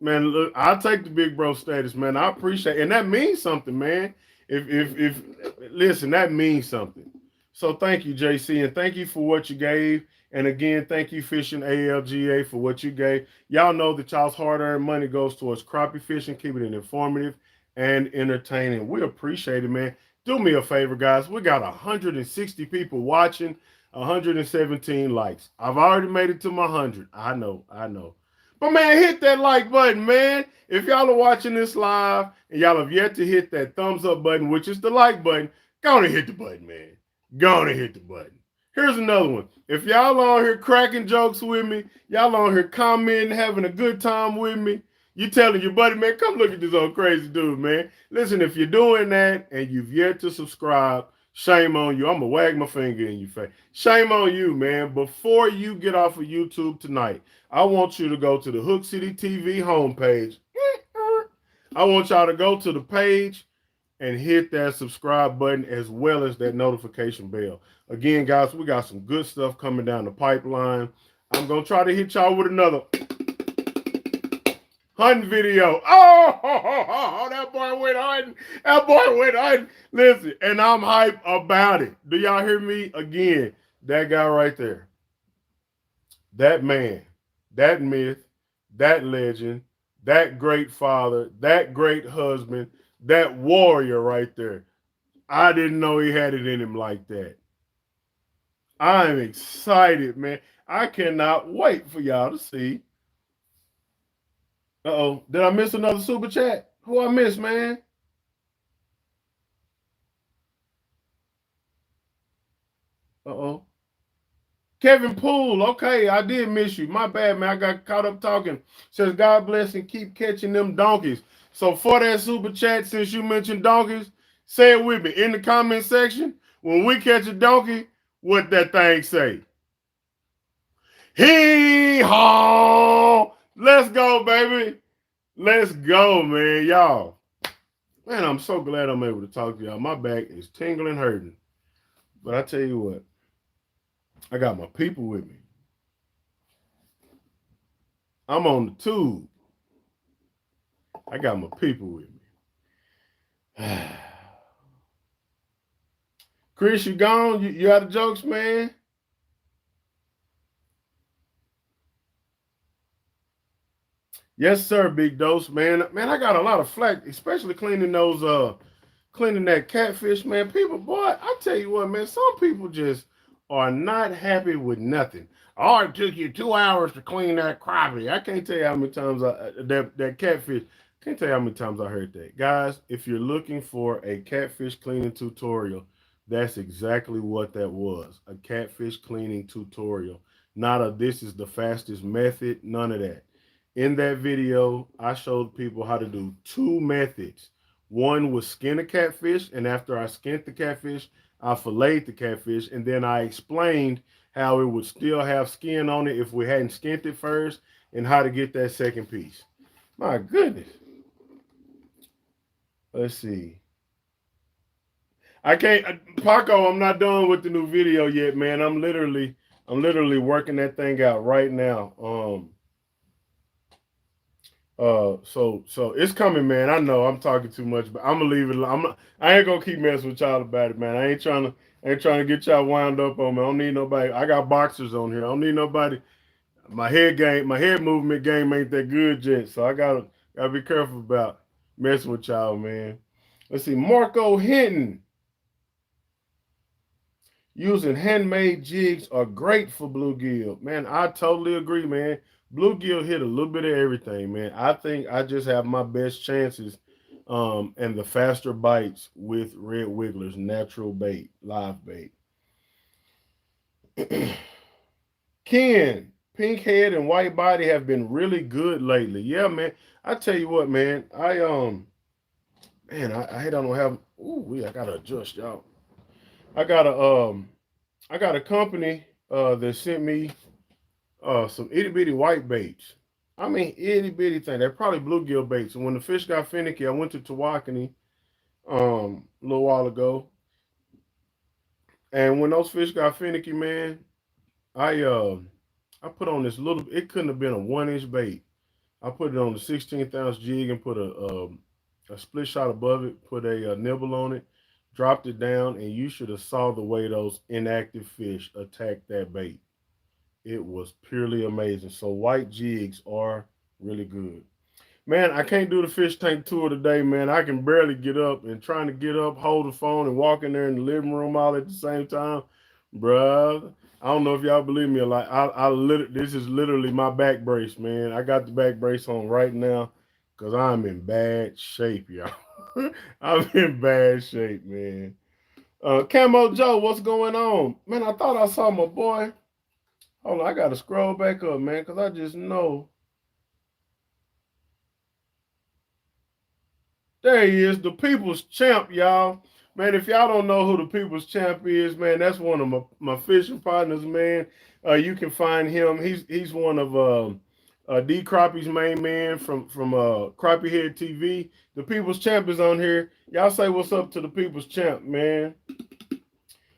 man, look, I'll take the big bro status, man. I appreciate it. And that means something, man. If listen, that means something. So thank you, JC, and thank you for what you gave. And again, thank you, Fishing ALGA, for what you gave. Y'all know that y'all's hard-earned money goes towards crappie fishing, keeping it informative and entertaining. We appreciate it, man. Do me a favor, guys. We got 160 people watching, 117 likes. I've already made it to my 100. I know. But man, hit that like button, man. If y'all are watching this live and y'all have yet to hit that thumbs up button, which is the like button, go on and hit the button, man. Go on and hit the button. Here's another one. If y'all on here cracking jokes with me, y'all on here commenting, having a good time with me, you telling your buddy, man, come look at this old crazy dude, man. Listen, if you're doing that and you've yet to subscribe, shame on you. I'm going to wag my finger in your face. Shame on you, man. Before you get off of YouTube tonight, I want you to go to the Hook City TV homepage. I want y'all to go to the page and hit that subscribe button as well as that notification bell. Again, guys, we got some good stuff coming down the pipeline. I'm going to try to hit y'all with another hunting video. Oh, that boy went hunting. That boy went hunting. Listen, and I'm hype about it. Do y'all hear me? Again, that guy right there. That man, that myth, that legend, that great father, that great husband, that warrior right there. I didn't know he had it in him like that. I'm excited, man. I cannot wait for y'all to see. Uh-oh. Did I miss another super chat? Who I missed, man? Uh-oh. Kevin Poole. Okay, I did miss you. My bad, man. I got caught up talking. Says, God bless and keep catching them donkeys. So for that super chat, since you mentioned donkeys, say it with me in the comment section. When we catch a donkey, what that thing say? Hee-haw! Let's go, baby. Let's go, man. Y'all. Man, I'm so glad I'm able to talk to y'all. My back is tingling, hurting. But I tell you what, I got my people with me. I'm on the tube. I got my people with me. Chris, you gone? You out of jokes, man? Yes, sir, big dose, man. Man, I got a lot of flack, especially cleaning those cleaning that catfish, man. People, boy, I tell you what, man, some people just are not happy with nothing. Oh, it took you 2 hours to clean that crappie. I can't tell you how many times that catfish. Can't tell you how many times I heard that. Guys, if you're looking for a catfish cleaning tutorial, that's exactly what that was. A catfish cleaning tutorial. Not a this is the fastest method, none of that. In that video, I showed people how to do 2 methods. One was skin a catfish, and after I skinned the catfish, I filleted the catfish, and then I explained how it would still have skin on it if we hadn't skinned it first, and how to get that second piece. My goodness. Let's see. I can't, Paco, I'm not done with the new video yet, man. I'm literally working that thing out right now. So it's coming, man. I know I'm talking too much, but I'm gonna leave it alone. I ain't gonna keep messing with y'all about it, man. I ain't trying to get y'all wound up on me. I don't need nobody. I got boxers on here. I don't need nobody. My head movement game ain't that good yet, so I gotta be careful about messing with y'all, man. Let's see, Marco Hinton. Using handmade jigs are great for bluegill. Man, I totally agree, man. Bluegill hit a little bit of everything, man. I think I just have my best chances and the faster bites with red wigglers, natural bait, live bait. Ken, pink head and white body have been really good lately. Yeah, man. I tell you what, man. I hate I don't have. Ooh, I gotta adjust, y'all. I got a company that sent me some itty bitty white baits. I mean, itty bitty thing. They're probably bluegill baits. And when the fish got finicky, I went to Tawakoni a little while ago. And when those fish got finicky, man, I uh I put on this little. It couldn't have been a 1 inch bait. I put it on the 16th ounce jig and put a split shot above it. Put a nibble on it, dropped it down, and you should have saw the way those inactive fish attacked that bait. It was purely amazing. So white jigs are really good. Man, I can't do the fish tank tour today, man. I can barely get up, and trying to get up, hold the phone, and walk in there in the living room all at the same time, bruh. I don't know if y'all believe me or like this is literally my back brace, man. I got the back brace on right now because I'm in bad shape, y'all. I'm in bad shape, man. Camo Joe, what's going on? Man, I thought I saw my boy. Hold on, I gotta scroll back up, man, because I just know. There he is, the people's champ, y'all. Man, if y'all don't know who the people's champ is, man, that's one of my fishing partners, man. You can find him. He's one of D Crappie's main man from Crappie Head TV. The people's champ is on here. Y'all say what's up to the people's champ, man.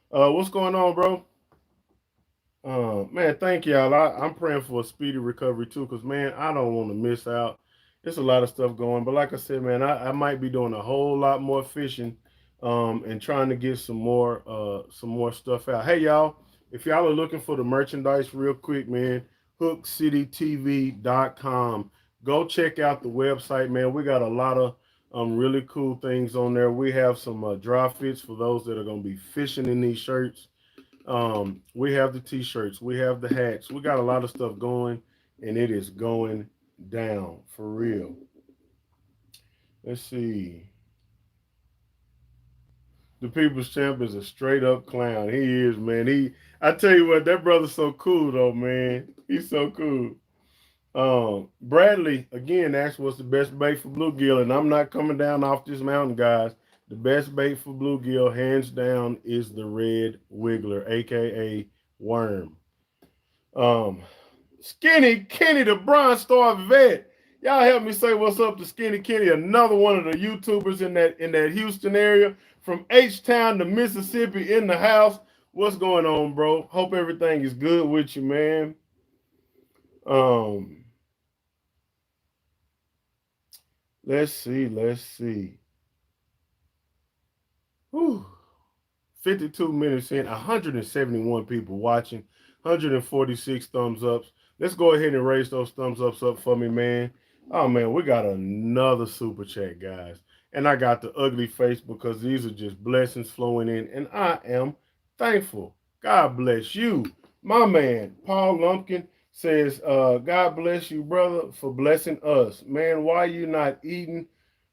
What's going on, bro? Man, thank y'all. I'm praying for a speedy recovery too, because man, I don't want to miss out. There's a lot of stuff going, but like I said, man, I might be doing a whole lot more fishing, and trying to get some more stuff out. Hey y'all, if y'all are looking for the merchandise real quick, man, hookcitytv.com. Go check out the website, man. We got a lot of really cool things on there. We have some dry fits for those that are gonna be fishing in these shirts. We have the t-shirts, we have the hats, we got a lot of stuff going, and it is going down for real. Let's see. The people's champ is a straight up clown. He is, man. I tell you what, that brother's so cool though, man. He's so cool. Bradley again asked what's the best bait for bluegill, and I'm not coming down off this mountain, guys. The best bait for bluegill, hands down, is the red wiggler, aka worm. Um, Skinny Kenny, the Bronze Star vet. Y'all help me say what's up to Skinny Kenny, another one of the YouTubers in that Houston area, from H-Town to Mississippi, in the house. What's going on, bro? Hope everything is good with you, man. Let's see. Whew. 52 minutes in, 171 people watching, 146 thumbs ups. Let's go ahead and raise those thumbs ups up for me, man. Oh man, we got another super chat, guys. And I got the ugly face because these are just blessings flowing in, and I am thankful. God bless you. My man, Paul Lumpkin, says, God bless you, brother, for blessing us. Man, why you not eating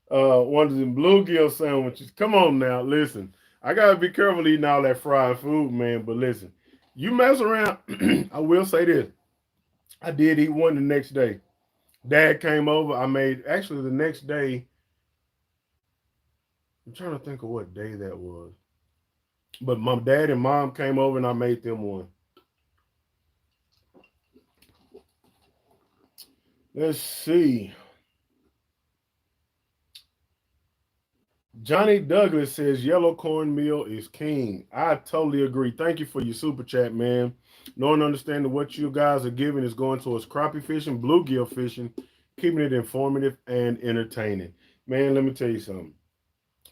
one of them bluegill sandwiches? Come on now, listen. I gotta be careful eating all that fried food, man. But listen, you mess around. I will say this: I did eat one the next day. Dad came over. I made actually the next day. I'm trying to think of what day that was. But my dad and mom came over, and I made them one. Let's see. Johnny Douglas says yellow cornmeal is king. I totally agree. Thank you for your super chat, man. Knowing and understanding what you guys are giving is going towards crappie fishing, bluegill fishing, keeping it informative and entertaining. Man, let me tell you something.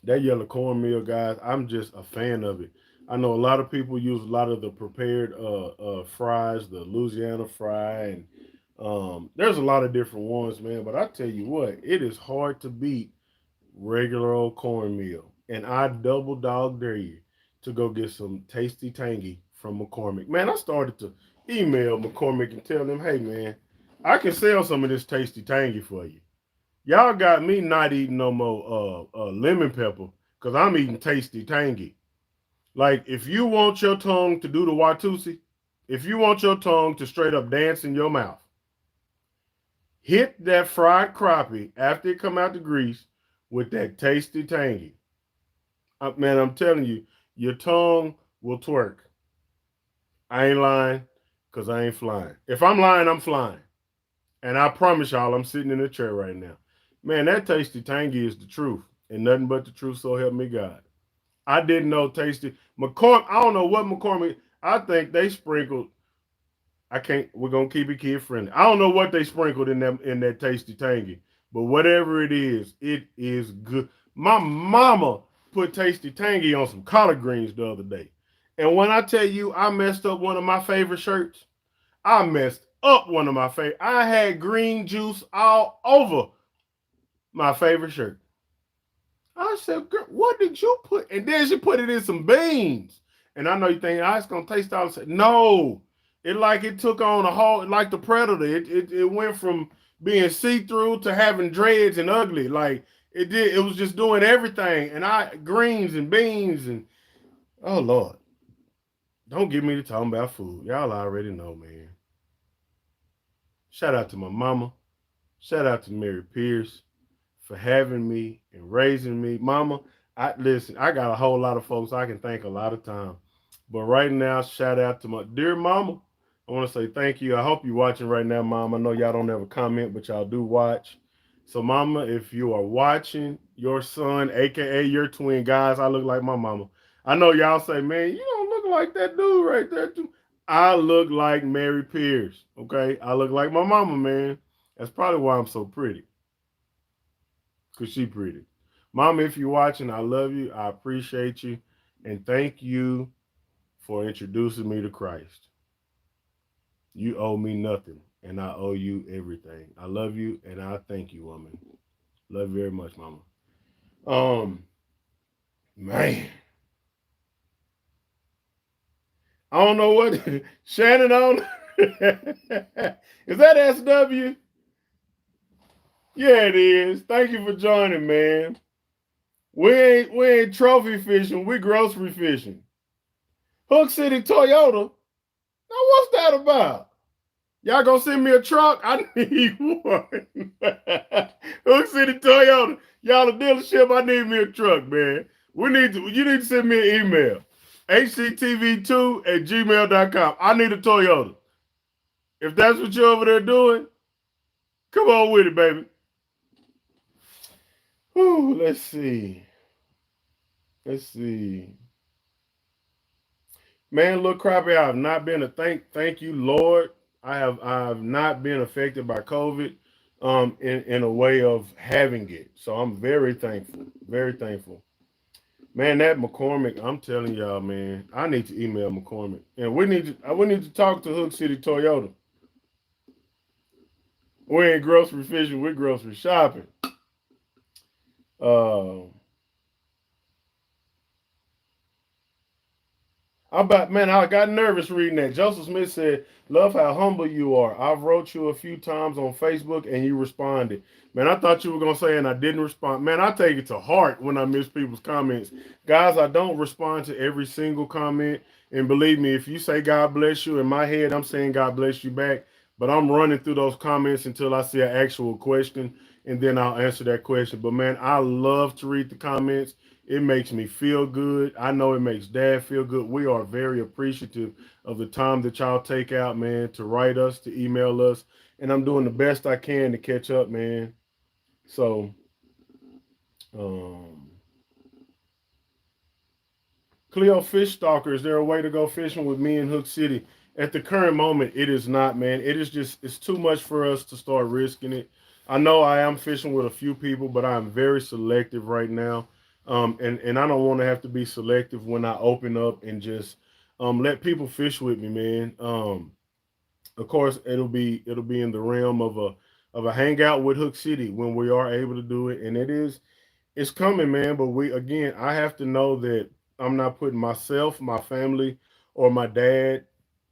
That yellow cornmeal, guys, I'm just a fan of it. I know a lot of people use a lot of the prepared fries, the Louisiana fry, and there's a lot of different ones, man. But I tell you what, it is hard to beat regular old cornmeal. And I double dog dare you to go get some tasty tangy from McCormick. Man, I started to email McCormick and tell them, hey man, I can sell some of this tasty tangy for you. Y'all got me not eating no more lemon pepper because I'm eating tasty tangy. Like if you want your tongue to do the Watusi, if you want your tongue to straight up dance in your mouth, hit that fried crappie after it come out the grease with that tasty tangy. Man, I'm telling you, your tongue will twerk. I ain't lying because I ain't flying. If I'm lying, I'm flying. And I promise y'all, I'm sitting in a chair right now. Man, that tasty tangy is the truth. And nothing but the truth, so help me God. I didn't know tasty McCormick. I don't know what McCormick. I think they sprinkled. I can't. We're gonna keep it kid friendly. I don't know what they sprinkled in that tasty tangy, but whatever it is good. My mama put tasty tangy on some collard greens the other day, and when I tell you I messed up one of my favorite shirts, I messed up one of my favorite. I had green juice all over my favorite shirt. I said, "Girl, what did you put?" And then she put it in some beans. And I know you think, it's gonna taste all the same. No, it took on a whole, like the Predator. It went from being see through to having dreads and ugly. Like it did. It was just doing everything. And greens and beans and oh Lord, don't get me to talking about food. Y'all already know, man. Shout out to my mama. Shout out to Mary Pierce for having me and raising me. Mama, I got a whole lot of folks I can thank a lot of time. But right now, shout out to my dear mama. I want to say thank you. I hope you're watching right now, Mom. I know y'all don't ever comment, but y'all do watch. So, Mama, if you are watching, your son, aka your twin, guys, I look like my mama. I know y'all say, man, you don't look like that dude right there, too. I look like Mary Pierce, okay? I look like my mama, man. That's probably why I'm so pretty. Because she pretty. Mama, if you're watching, I love you. I appreciate you. And thank you for introducing me to Christ. You owe me nothing, and I owe you everything. I love you, and I thank you, woman. Love you very much, Mama. Man. I don't know what Shannon on. Is that SW? Yeah, it is. Thank you for joining, man. We ain't trophy fishing, we grocery fishing. Hook City Toyota. Now what's that about? Y'all gonna send me a truck? I need one. Hook City Toyota. Y'all a dealership, I need me a truck, man. You need to send me an email. hctv2@gmail.com. I need a Toyota. If that's what you're over there doing, come on with it, baby. Whew, let's see. Man, look, Crappie, I have not been thank you, Lord. I have not been affected by COVID in a way of having it. So I'm very thankful. Very thankful. Man, that McCormick, I'm telling y'all, man, I need to email McCormick. And we need to talk to Hook City Toyota. We ain't grocery fishing, we're grocery shopping. I got nervous reading that. Joseph Smith said, "Love how humble you are. I've wrote you a few times on Facebook and you responded." Man, I thought you were gonna say, and I didn't respond. Man, I take it to heart when I miss people's comments. Guys, I don't respond to every single comment. And believe me, if you say God bless you, in my head, I'm saying God bless you back. But I'm running through those comments until I see an actual question, and then I'll answer that question. But man, I love to read the comments. It makes me feel good. I know it makes Dad feel good. We are very appreciative of the time that y'all take out, man, to write us, to email us. And I'm doing the best I can to catch up, man. So, Cleo Fish Stalker, is there a way to go fishing with me in Hook City? At the current moment, it is not, man. It's too much for us to start risking it. I know I am fishing with a few people, but I'm very selective right now. And I don't want to have to be selective when I open up and just let people fish with me, man. Of course, it'll be in the realm of a hangout with Hook City when we are able to do it, and it's coming, man. But I have to know that I'm not putting myself, my family, or my dad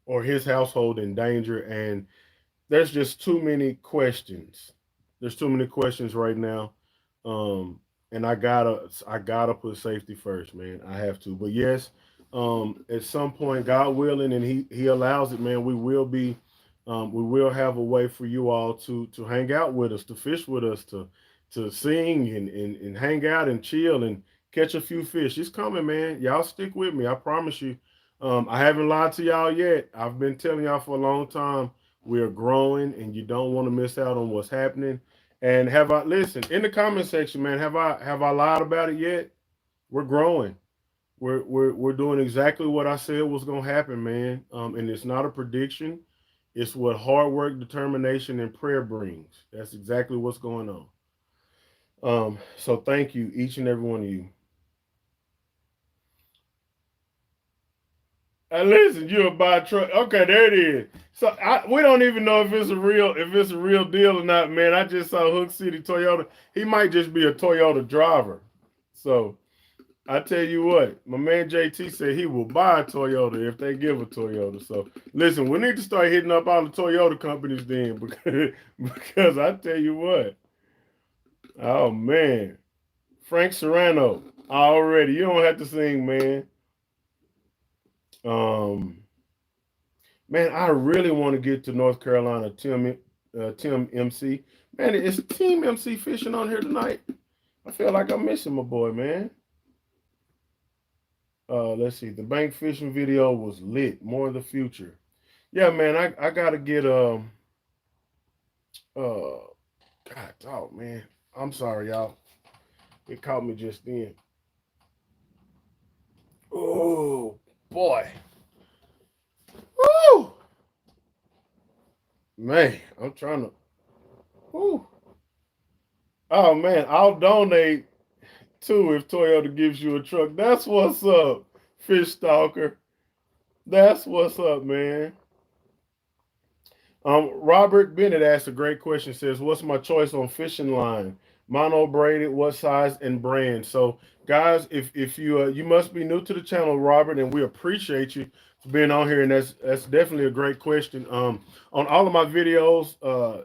or his household in danger. And there's just too many questions. There's too many questions right now. And I gotta put safety first, man. I have to. But yes, at some point, God willing, and He allows it, man, we will have a way for you all to hang out with us, to fish with us, to sing and hang out and chill and catch a few fish. It's coming, man. Y'all stick with me. I promise you. I haven't lied to y'all yet. I've been telling y'all for a long time. We are growing, and you don't want to miss out on what's happening. And listen in the comment section, man? Have I lied about it yet? We're growing. We're doing exactly what I said was gonna happen, man. And it's not a prediction. It's what hard work, determination, and prayer brings. That's exactly what's going on. So thank you, each and every one of you. And listen, you'll buy a truck. Okay, there it is. So we don't even know if it's a real deal or not, man. I just saw Hook City Toyota. He might just be a Toyota driver. So I tell you what, my man JT said he will buy a Toyota if they give a Toyota. So listen, we need to start hitting up all the Toyota companies then, because I tell you what, oh man, Frank Serrano already. You don't have to sing, man. Um, Man, I really want to get to North Carolina. Tim MC. Man, is Team MC fishing on here tonight? I feel like I'm missing my boy, man. Let's see. The bank fishing video was lit. More of the future. Yeah, man. I gotta get God, dog, man. I'm sorry, y'all. It caught me just then. Oh boy. Woo! Man, I'm trying to. Woo. Oh man, I'll donate too if Toyota gives you a truck. That's what's up, Fish Stalker. That's what's up, man. Robert Bennett asked a great question. Says, "What's my choice on fishing line? Mono braided, what size and brand?" So, guys, if you you must be new to the channel, Robert, and we appreciate you for being on here. And that's definitely a great question. On all of my videos,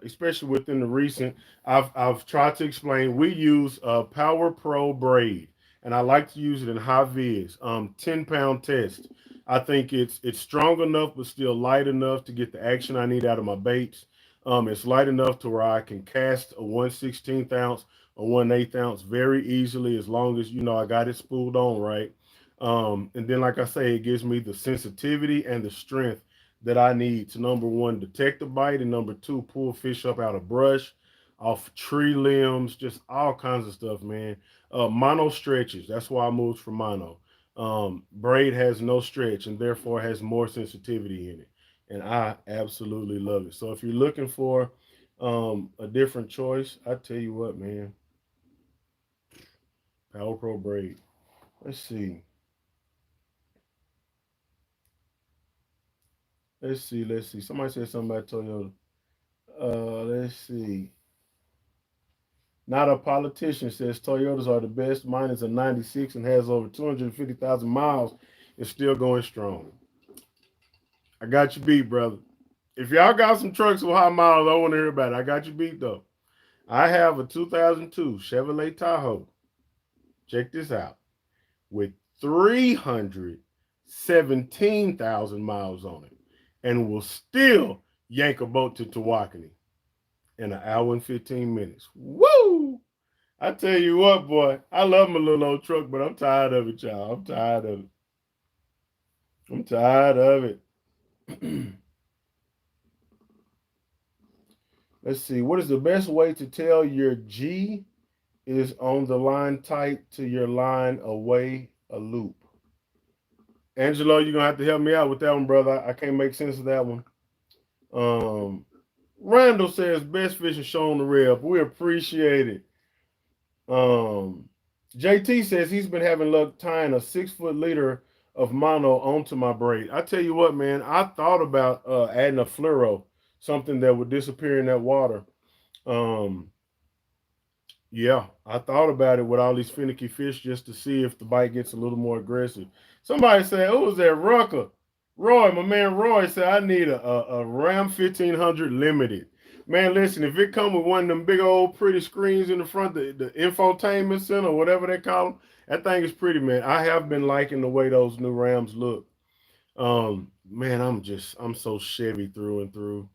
especially within the recent, I've tried to explain. We use Power Pro braid, and I like to use it in high vis. 10-pound test. I think it's strong enough, but still light enough to get the action I need out of my baits. It's light enough to where I can cast a 1/16 ounce or 1/8 ounce very easily, as long as you know I got it spooled on right. And then, like I say, it gives me the sensitivity and the strength that I need to, number one, detect a bite, and number two, pull fish up out of brush, off tree limbs, just all kinds of stuff, man. Mono stretches. That's why I moved from mono. Braid has no stretch and therefore has more sensitivity in it. And I absolutely love it. So if you're looking for a different choice, I tell you what, man, Power Pro Braid. Let's see. Let's see. Somebody said something about Toyota. Let's see. Not a politician says Toyotas are the best. Mine is a 96 and has over 250,000 miles. It's still going strong. I got you beat, brother. If y'all got some trucks with high miles, I want to hear about it. I got you beat, though. I have a 2002 Chevrolet Tahoe. Check this out. With 317,000 miles on it. And will still yank a boat to Tawakoni in an hour and 15 minutes. Woo! I tell you what, boy. I love my little old truck, but I'm tired of it, y'all. I'm tired of it. I'm tired of it. Let's see. What is the best way to tell your G is on the line tight to your line away a loop? Angelo, you're gonna have to help me out with that one, brother. I can't make sense of that one. Um, Randall says best fishing show on the rib. We appreciate it. JT says he's been having luck tying a 6-foot leader of mono onto my braid. I tell you what, man, I thought about adding a fluoro, something that would disappear in that water. Um, yeah, I thought about it with all these finicky fish just to see if the bite gets a little more aggressive. Somebody said, "Oh, was that Rucker?" Roy, my man Roy said, "I need a Ram 1500 limited." Man, listen, if it come with one of them big old pretty screens in the front, the infotainment center, whatever they call them, that thing is pretty, man. I have been liking the way those new Rams look. Man, I'm so Chevy through and through.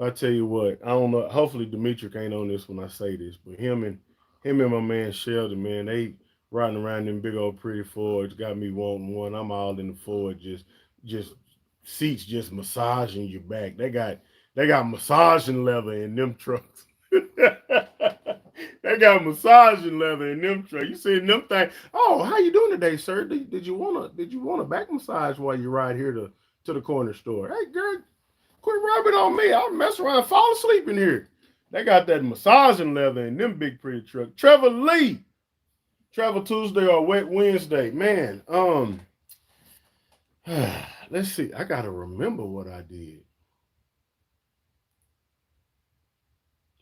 I tell you what, I don't know. Hopefully, Demetric ain't on this when I say this, but him and my man Sheldon, man, they riding around in big old pretty Fords, got me wanting one. I'm all in the Ford, just seats just massaging your back. They got massaging leather in them trucks. They got massaging leather in them trucks. You see them things. Oh, how you doing today, sir? Did you want a back massage while you ride here to the corner store? Hey, girl, quit rubbing on me. I'll mess around and fall asleep in here. They got that massaging leather in them big pretty trucks. Trevor Lee, Travel Tuesday or Wet Wednesday. Man, let's see. I gotta remember what I did.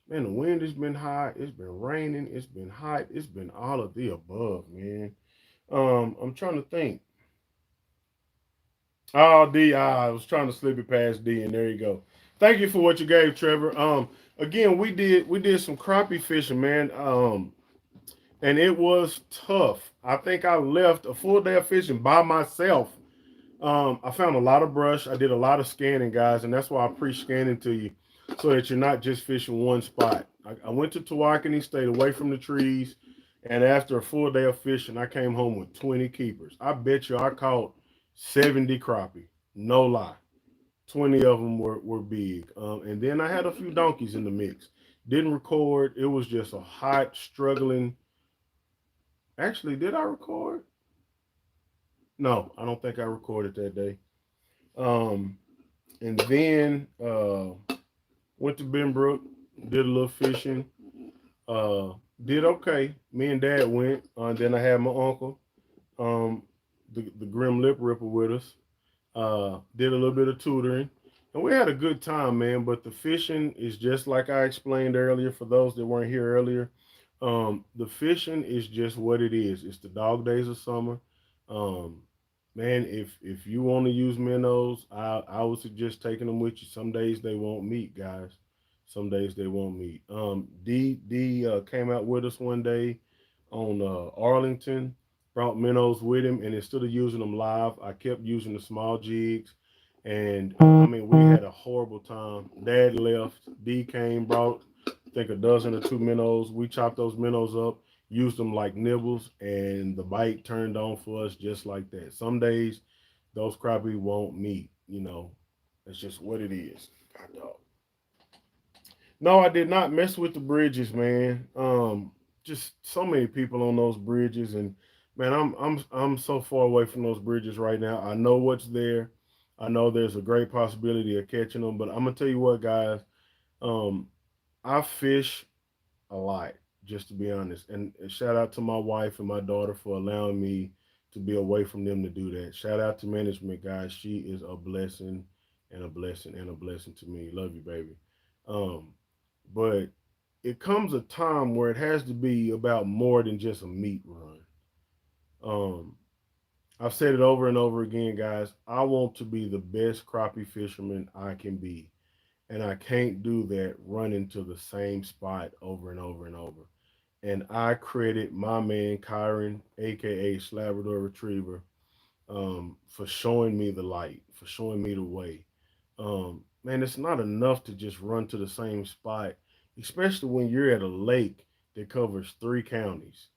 Man, the wind has been high. It's been raining. It's been hot. It's been all of the above, man. I'm trying to think. Oh, D, I was trying to slip it past D, and there you go. Thank you for what you gave, Trevor. Again, we did some crappie fishing, man. And it was tough. I think I left a full day of fishing by myself. I found a lot of brush. I did a lot of scanning, guys, and that's why I pre-scanning to you, so that you're not just fishing one spot. I went to Tawakoni, stayed away from the trees, and after a full day of fishing, I came home with 20 keepers. I bet you I caught 70 crappie. No lie. 20 of them were big. And then I had a few donkeys in the mix. Didn't record. It was just a hot, struggling. Actually, did I record? No, I don't think I recorded that day. Um, and then went to Benbrook, did a little fishing. Uh, did okay. Me and Dad went. And then I had my uncle, um, the Grim Lip Ripper, with us. Did a little bit of tutoring, and we had a good time, man. But the fishing is just like I explained earlier. For those that weren't here earlier, the fishing is just what it is. It's the dog days of summer. Um, Man, if you want to use minnows, I would suggest taking them with you. Some days they won't meet, guys. Some days they won't meet. D came out with us one day on Arlington, brought minnows with him, and instead of using them live, I kept using the small jigs. And I mean, we had a horrible time. Dad left. D came, brought I think a dozen or two minnows. We chopped those minnows up, used them like nibbles, and the bite turned on for us just like that. Some days those crappie won't meet. That's just what it is. God dog. No, I did not mess with the bridges, man. Just so many people on those bridges, and man, I'm so far away from those bridges right now. I know what's there. I know there's a great possibility of catching them, but I'm gonna tell you what, guys. Um, I fish a lot, just to be honest. And shout out to my wife and my daughter for allowing me to be away from them to do that. Shout out to management, guys. She is a blessing and a blessing and a blessing to me. Love you, baby. Um, but it comes a time where it has to be about more than just a meat run. Um, I've said it over and over again, guys. I want to be the best crappie fisherman I can be. And I can't do that running to the same spot over and over and over. And I credit my man Kyron, aka Labrador Retriever, for showing me the light, for showing me the way. Man, it's not enough to just run to the same spot, especially when you're at a lake that covers 3 counties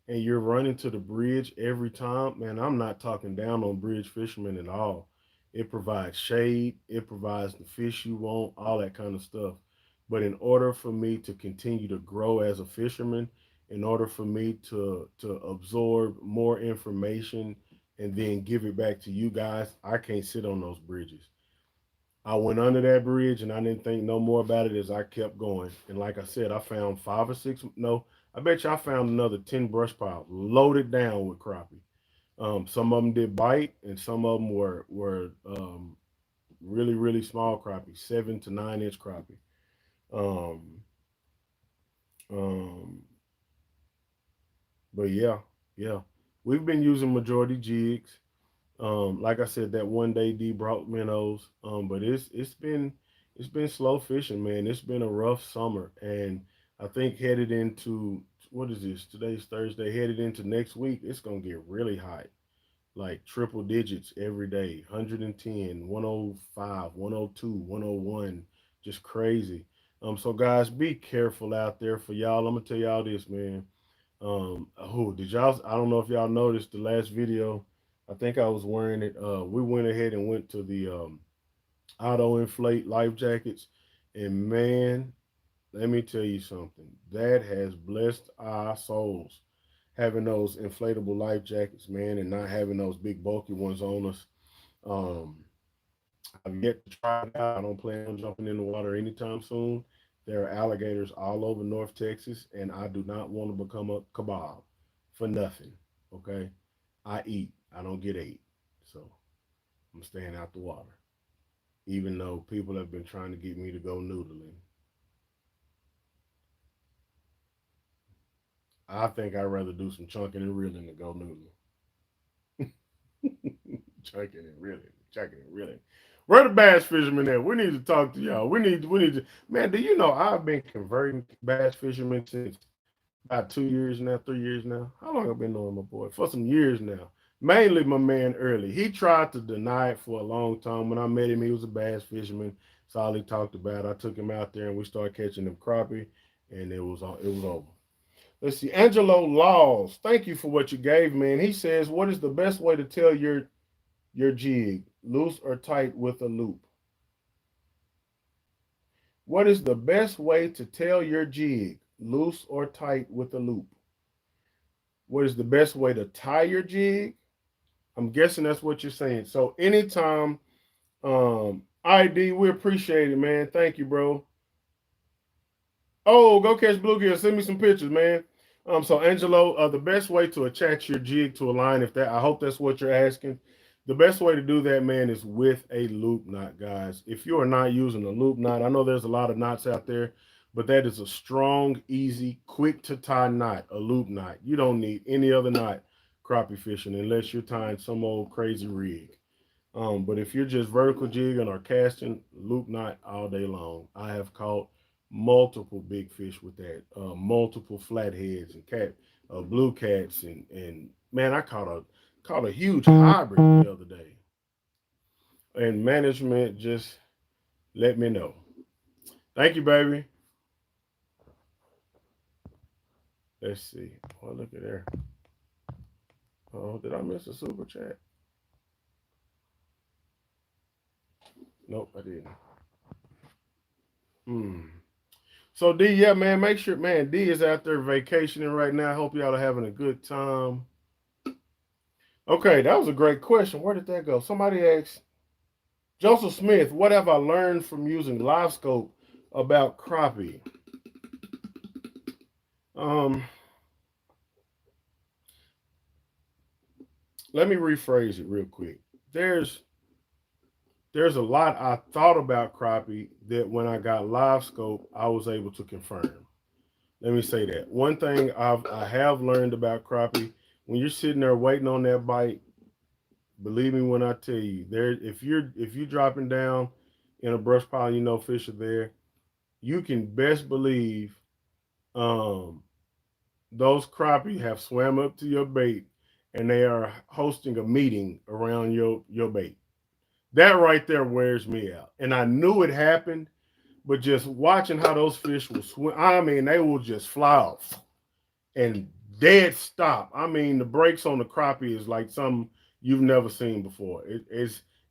and you're running to the bridge every time. Man, I'm not talking down on bridge fishermen at all. It provides shade, it provides the fish you want, all that kind of stuff. But in order for me to continue to grow as a fisherman, in order for me to absorb more information and then give it back to you guys, I can't sit on those bridges. I went under that bridge and I didn't think no more about it as I kept going. And like I said, I found 5 or 6. No, I bet you I found another 10 brush piles loaded down with crappie. Some of them did bite, and some of them were really really small crappie, 7 to 9 inch crappie. Um, um, but yeah, yeah, we've been using majority jigs. Like I said, that one day D brought minnows. But it's been slow fishing, man. It's been a rough summer, and I think headed into what is this? Today's Thursday. Headed into next week, it's gonna get really hot, like triple digits every day. 110, 105, 102, 101, just crazy. So guys, be careful out there. For y'all, I'm gonna tell y'all this, man. Who did y'all? I don't know if y'all noticed the last video. I think I was wearing it. We went ahead and went to the auto inflate life jackets, and man, let me tell you something. That has blessed our souls. Having those inflatable life jackets, man, and not having those big bulky ones on us. Um, I've yet to try it out. I don't plan on jumping in the water anytime soon. There are alligators all over North Texas, and I do not want to become a kebab for nothing. Okay, I eat. I don't get ate, so I'm staying out the water. Even though people have been trying to get me to go noodling, I think I'd rather do some chunking and reeling than go noodling. Chunking and reeling, chunking and reeling. Where the bass fishermen at? We need to talk to y'all. We need to. Man, do you know I've been converting bass fishermen since about 2 years now, 3 years now. How long I've been knowing my boy? For some years now. Mainly my man Early. He tried to deny it for a long time. When I met him, he was a bass fisherman. That's all he talked about. I took him out there and we started catching them crappie, and it was over. Let's see. Angelo Laws, thank you for what you gave me. And he says, what is the best way to tell your jig, loose or tight with a loop? What is the best way to tell your jig, loose or tight with a loop? What is the best way to tie your jig? I'm guessing that's what you're saying. So anytime, ID, we appreciate it, man. Thank you, bro. Oh, go catch bluegill. Send me some pictures, man. So Angelo, the best way to attach your jig to a line, if that, I hope that's what you're asking. The best way to do that, man, is with a loop knot, guys. If you are not using a loop knot, I know there's a lot of knots out there, but that is a strong, easy, quick to tie knot, a loop knot. You don't need any other knot crappie fishing unless you're tying some old crazy rig. But if you're just vertical jigging or casting, loop knot all day long. I have caught multiple big fish with that, multiple flatheads and blue cats, and man, I caught a huge hybrid the other day. And management just let me know. Thank you, baby. Let's see. Oh, look at there. Oh, did I miss a super chat? Nope, I didn't. Hmm. So D, yeah, man, make sure, man, D is out there vacationing right now. I hope y'all are having a good time. Okay, that was a great question. Where did that go? Somebody asked Joseph Smith, what have I learned from using live scope about crappie? Um, Let me rephrase it real quick. There's a lot I thought about crappie that when I got live scope, I was able to confirm. Let me say that. One thing I have learned about crappie, when you're sitting there waiting on that bite, believe me when I tell you, there if you're dropping down in a brush pile, you know fish are there, you can best believe um, those crappie have swam up to your bait and they are hosting a meeting around your bait. That right there wears me out. And I knew it happened, but just watching how those fish will swim, I mean, they will just fly off and dead stop. I mean, the brakes on the crappie is like something you've never seen before. It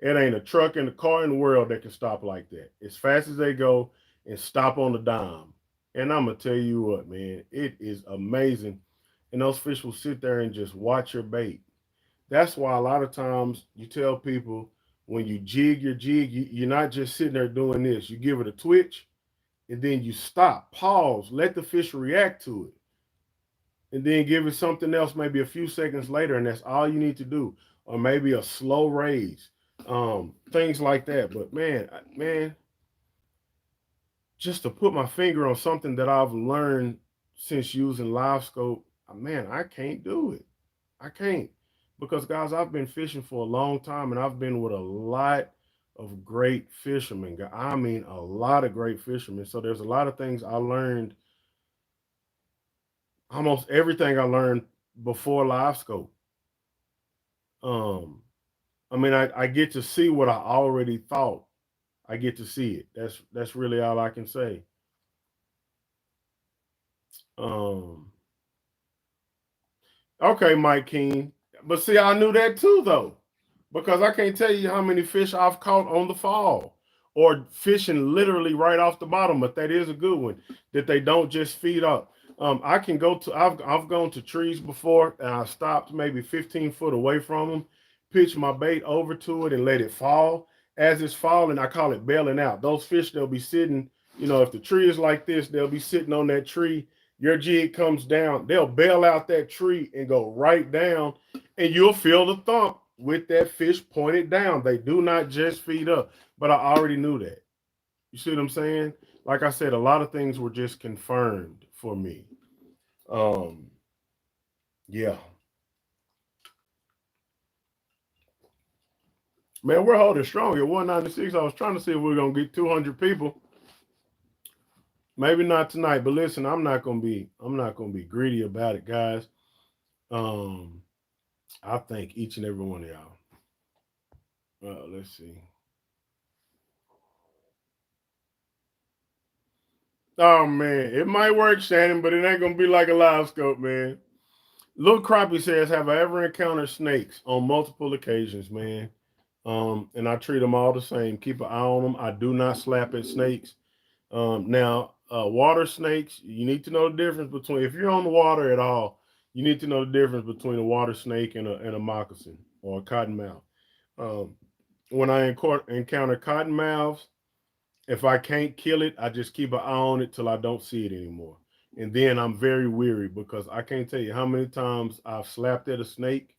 ain't a truck in the car in the world that can stop like that. As fast as they go and stop on the dime. And I'm gonna tell you what, man, it is amazing. And those fish will sit there and just watch your bait. That's why a lot of times you tell people when you jig your jig, you're not just sitting there doing this. You give it a twitch and then you stop, pause, let the fish react to it and then give it something else maybe a few seconds later, and that's all you need to do, or maybe a slow raise, things like that. But man, just to put my finger on something that I've learned since using live scope, man, I can't do it. I can't, because guys, I've been fishing for a long time, and I've been with a lot of great fishermen. I mean, a lot of great fishermen. So there's a lot of things I learned, almost everything I learned before live scope. Um, I mean, I get to see what I already thought. I get to see it. That's really all I can say. Um, okay, Mike King. But see, I knew that too though, because I can't tell you how many fish I've caught on the fall or fishing literally right off the bottom. But that is a good one that they don't just feed up. I can go to. I've gone to trees before, and I stopped maybe 15 foot away from them, pitch my bait over to it, and let it fall. As it's falling, I call it bailing out. Those fish, they'll be sitting. If the tree is like this, they'll be sitting on that tree. Your jig comes down, they'll bail out that tree and go right down, and you'll feel the thump with that fish pointed down. They do not just feed up, but I already knew that. You see what I'm saying? Like I said, a lot of things were just confirmed for me. Um, yeah, man, we're holding strong at 196. I was trying to see if we are gonna get 200 people. Maybe not tonight, but listen, I'm not gonna be greedy about it, guys. Um, I thank each and every one of y'all. Let's see. Oh man, it might work, Shannon, but it ain't gonna be like a live scope, man. Little Crappie says, "Have I ever encountered snakes on multiple occasions, man? And I treat them all the same. Keep an eye on them. I do not slap at snakes. Now, water snakes, you need to know the difference between, if you're on the water at all, you need to know the difference between a water snake and a moccasin or a cottonmouth. Um, when I encounter cottonmouths, if I can't kill it, I just keep an eye on it till I don't see it anymore. And then I'm very weary because I can't tell you how many times I've slapped at a snake.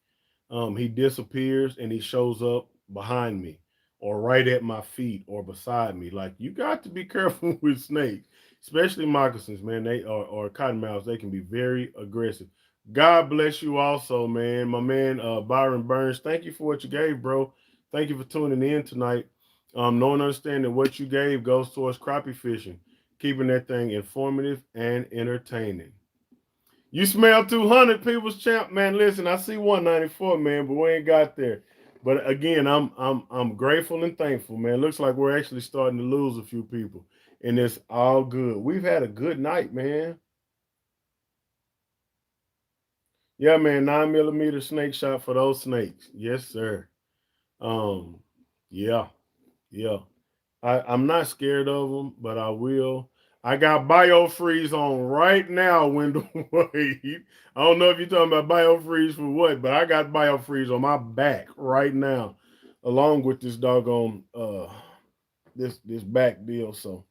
He disappears and he shows up behind me or right at my feet or beside me. Like, you got to be careful with snakes, especially moccasins, man. They or cottonmouths. They can be very aggressive. God bless you also, man. My man Byron Burns, thank you for what you gave, bro. Thank you for tuning in tonight. Knowing and understanding what you gave goes towards crappie fishing, keeping that thing informative and entertaining. You smell 200, people's champ, man. Listen, I see 194, man, but we ain't got there. But again, I'm grateful and thankful, man. Looks like we're actually starting to lose a few people, and it's all good. We've had a good night, man. Yeah, man. 9 millimeter snake shot for those snakes. Yes, sir. Um, yeah, yeah. I'm not scared of them, but I will. I got biofreeze on right now, Wendell Wade. I don't know if you're talking about biofreeze for what, but I got biofreeze on my back right now, along with this doggone this back deal. So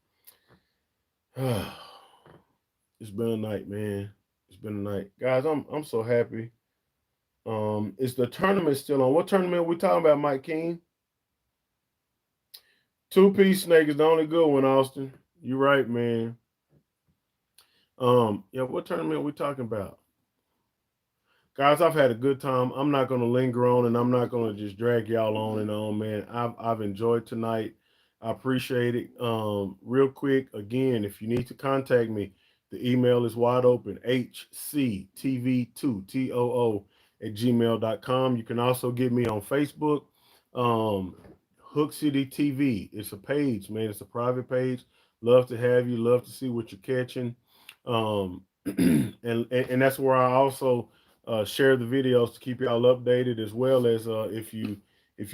it's been a night, man. It's been a night, guys. I'm so happy. Is the tournament still on? What tournament are we talking about, Mike King? Two-piece snake is the only good one, Austin. You right, man. Yeah, what tournament are we talking about? Guys, I've had a good time. I'm not gonna linger on and I'm not gonna just drag y'all on and on, man. I've enjoyed tonight. I appreciate it. Real quick, again, if you need to contact me, the email is wide open, hctv2too at gmail.com. You can also get me on Facebook. Um, Hook City TV. It's a page, man. It's a private page. Love to have you. Love to see what you're catching. And that's where I also share the videos to keep y'all updated, as well as if you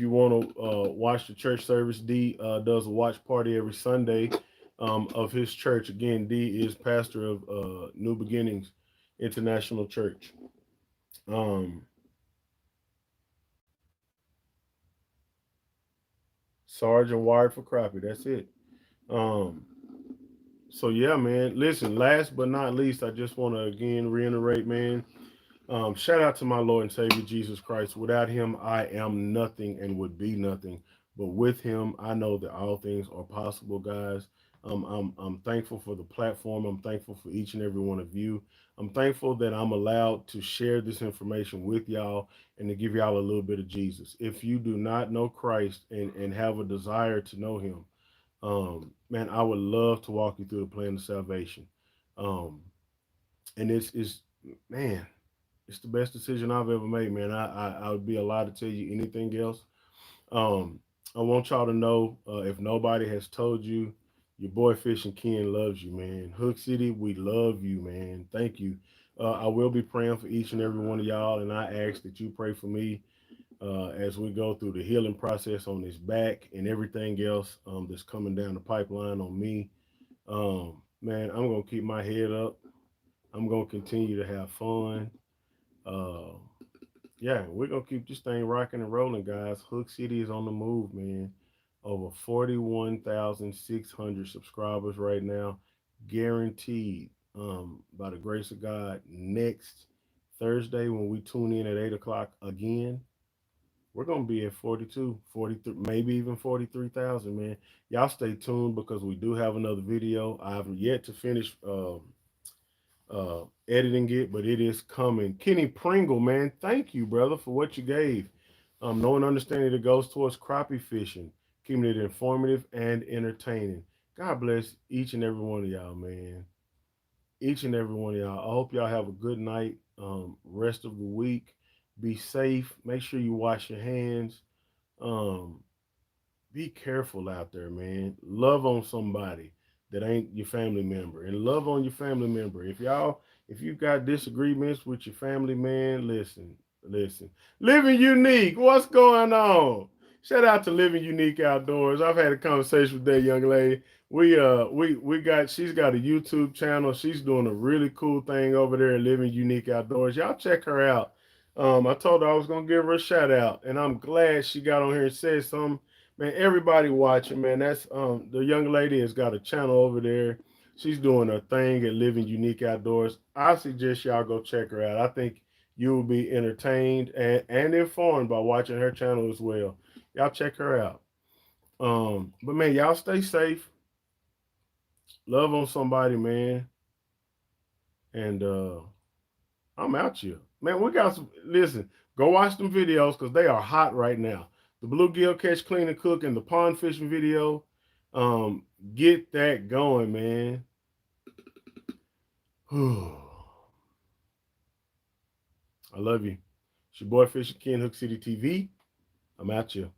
want to watch the church service. D does a watch party every Sunday of his church. Again, D is pastor of New Beginnings International Church. Um, Sergeant wired for crappie. That's it. Um, so yeah, man. Listen, last but not least, I just want to again reiterate, man. Shout out to my Lord and Savior Jesus Christ. Without him, I am nothing and would be nothing. But with him, I know that all things are possible, guys. I'm thankful for the platform. I'm thankful for each and every one of you. I'm thankful that I'm allowed to share this information with y'all and to give y'all a little bit of Jesus. If you do not know Christ and have a desire to know him, man, I would love to walk you through the plan of salvation. Um, and it's man, it's the best decision I've ever made, man. I would be allowed to tell you anything else. Um, I want y'all to know, if nobody has told you, your boy Fishing Ken loves you, man. Hook City, we love you, man. Thank you. I will be praying for each and every one of y'all, and I ask that you pray for me. as we go through the healing process on his back and everything else that's coming down the pipeline on me. Man, I'm gonna keep my head up. I'm gonna continue to have fun. Uh, yeah, we're gonna keep this thing rocking and rolling, guys. Hook City is on the move, man. Over 41,600 subscribers right now, guaranteed. By the grace of God, next Thursday when we tune in at 8 o'clock again, we're gonna be at 42, 43, maybe even 43,000, man. Y'all stay tuned because we do have another video. I've yet to finish editing it, but it is coming. Kenny Pringle, man, thank you, brother, for what you gave. Knowing understanding that goes towards crappie fishing, keeping it informative and entertaining. God bless each and every one of y'all, man. Each and every one of y'all. I hope y'all have a good night. Rest of the week. Be safe. Make sure you wash your hands. Um, be careful out there, man. Love on somebody that ain't your family member, and love on your family member. If you got disagreements with your family, man, listen. Living Unique, what's going on? Shout out to Living Unique Outdoors. I've had a conversation with that young lady. She's got a YouTube channel. She's doing a really cool thing over there at Living Unique Outdoors. Y'all check her out. I told her I was gonna give her a shout out, and I'm glad she got on here and said something. Man, everybody watching, man. That's the young lady has got a channel over there. She's doing her thing at Living Unique Outdoors. I suggest y'all go check her out. I think you will be entertained and informed by watching her channel as well. Y'all check her out. But man, y'all stay safe. Love on somebody, man. And I'm out here. Man, we got some. Listen, go watch them videos because they are hot right now. The bluegill catch, clean, and cook, and the pond fishing video. Get that going, man. I love you. It's your boy Fisher Ken, Hook City TV. I'm out here.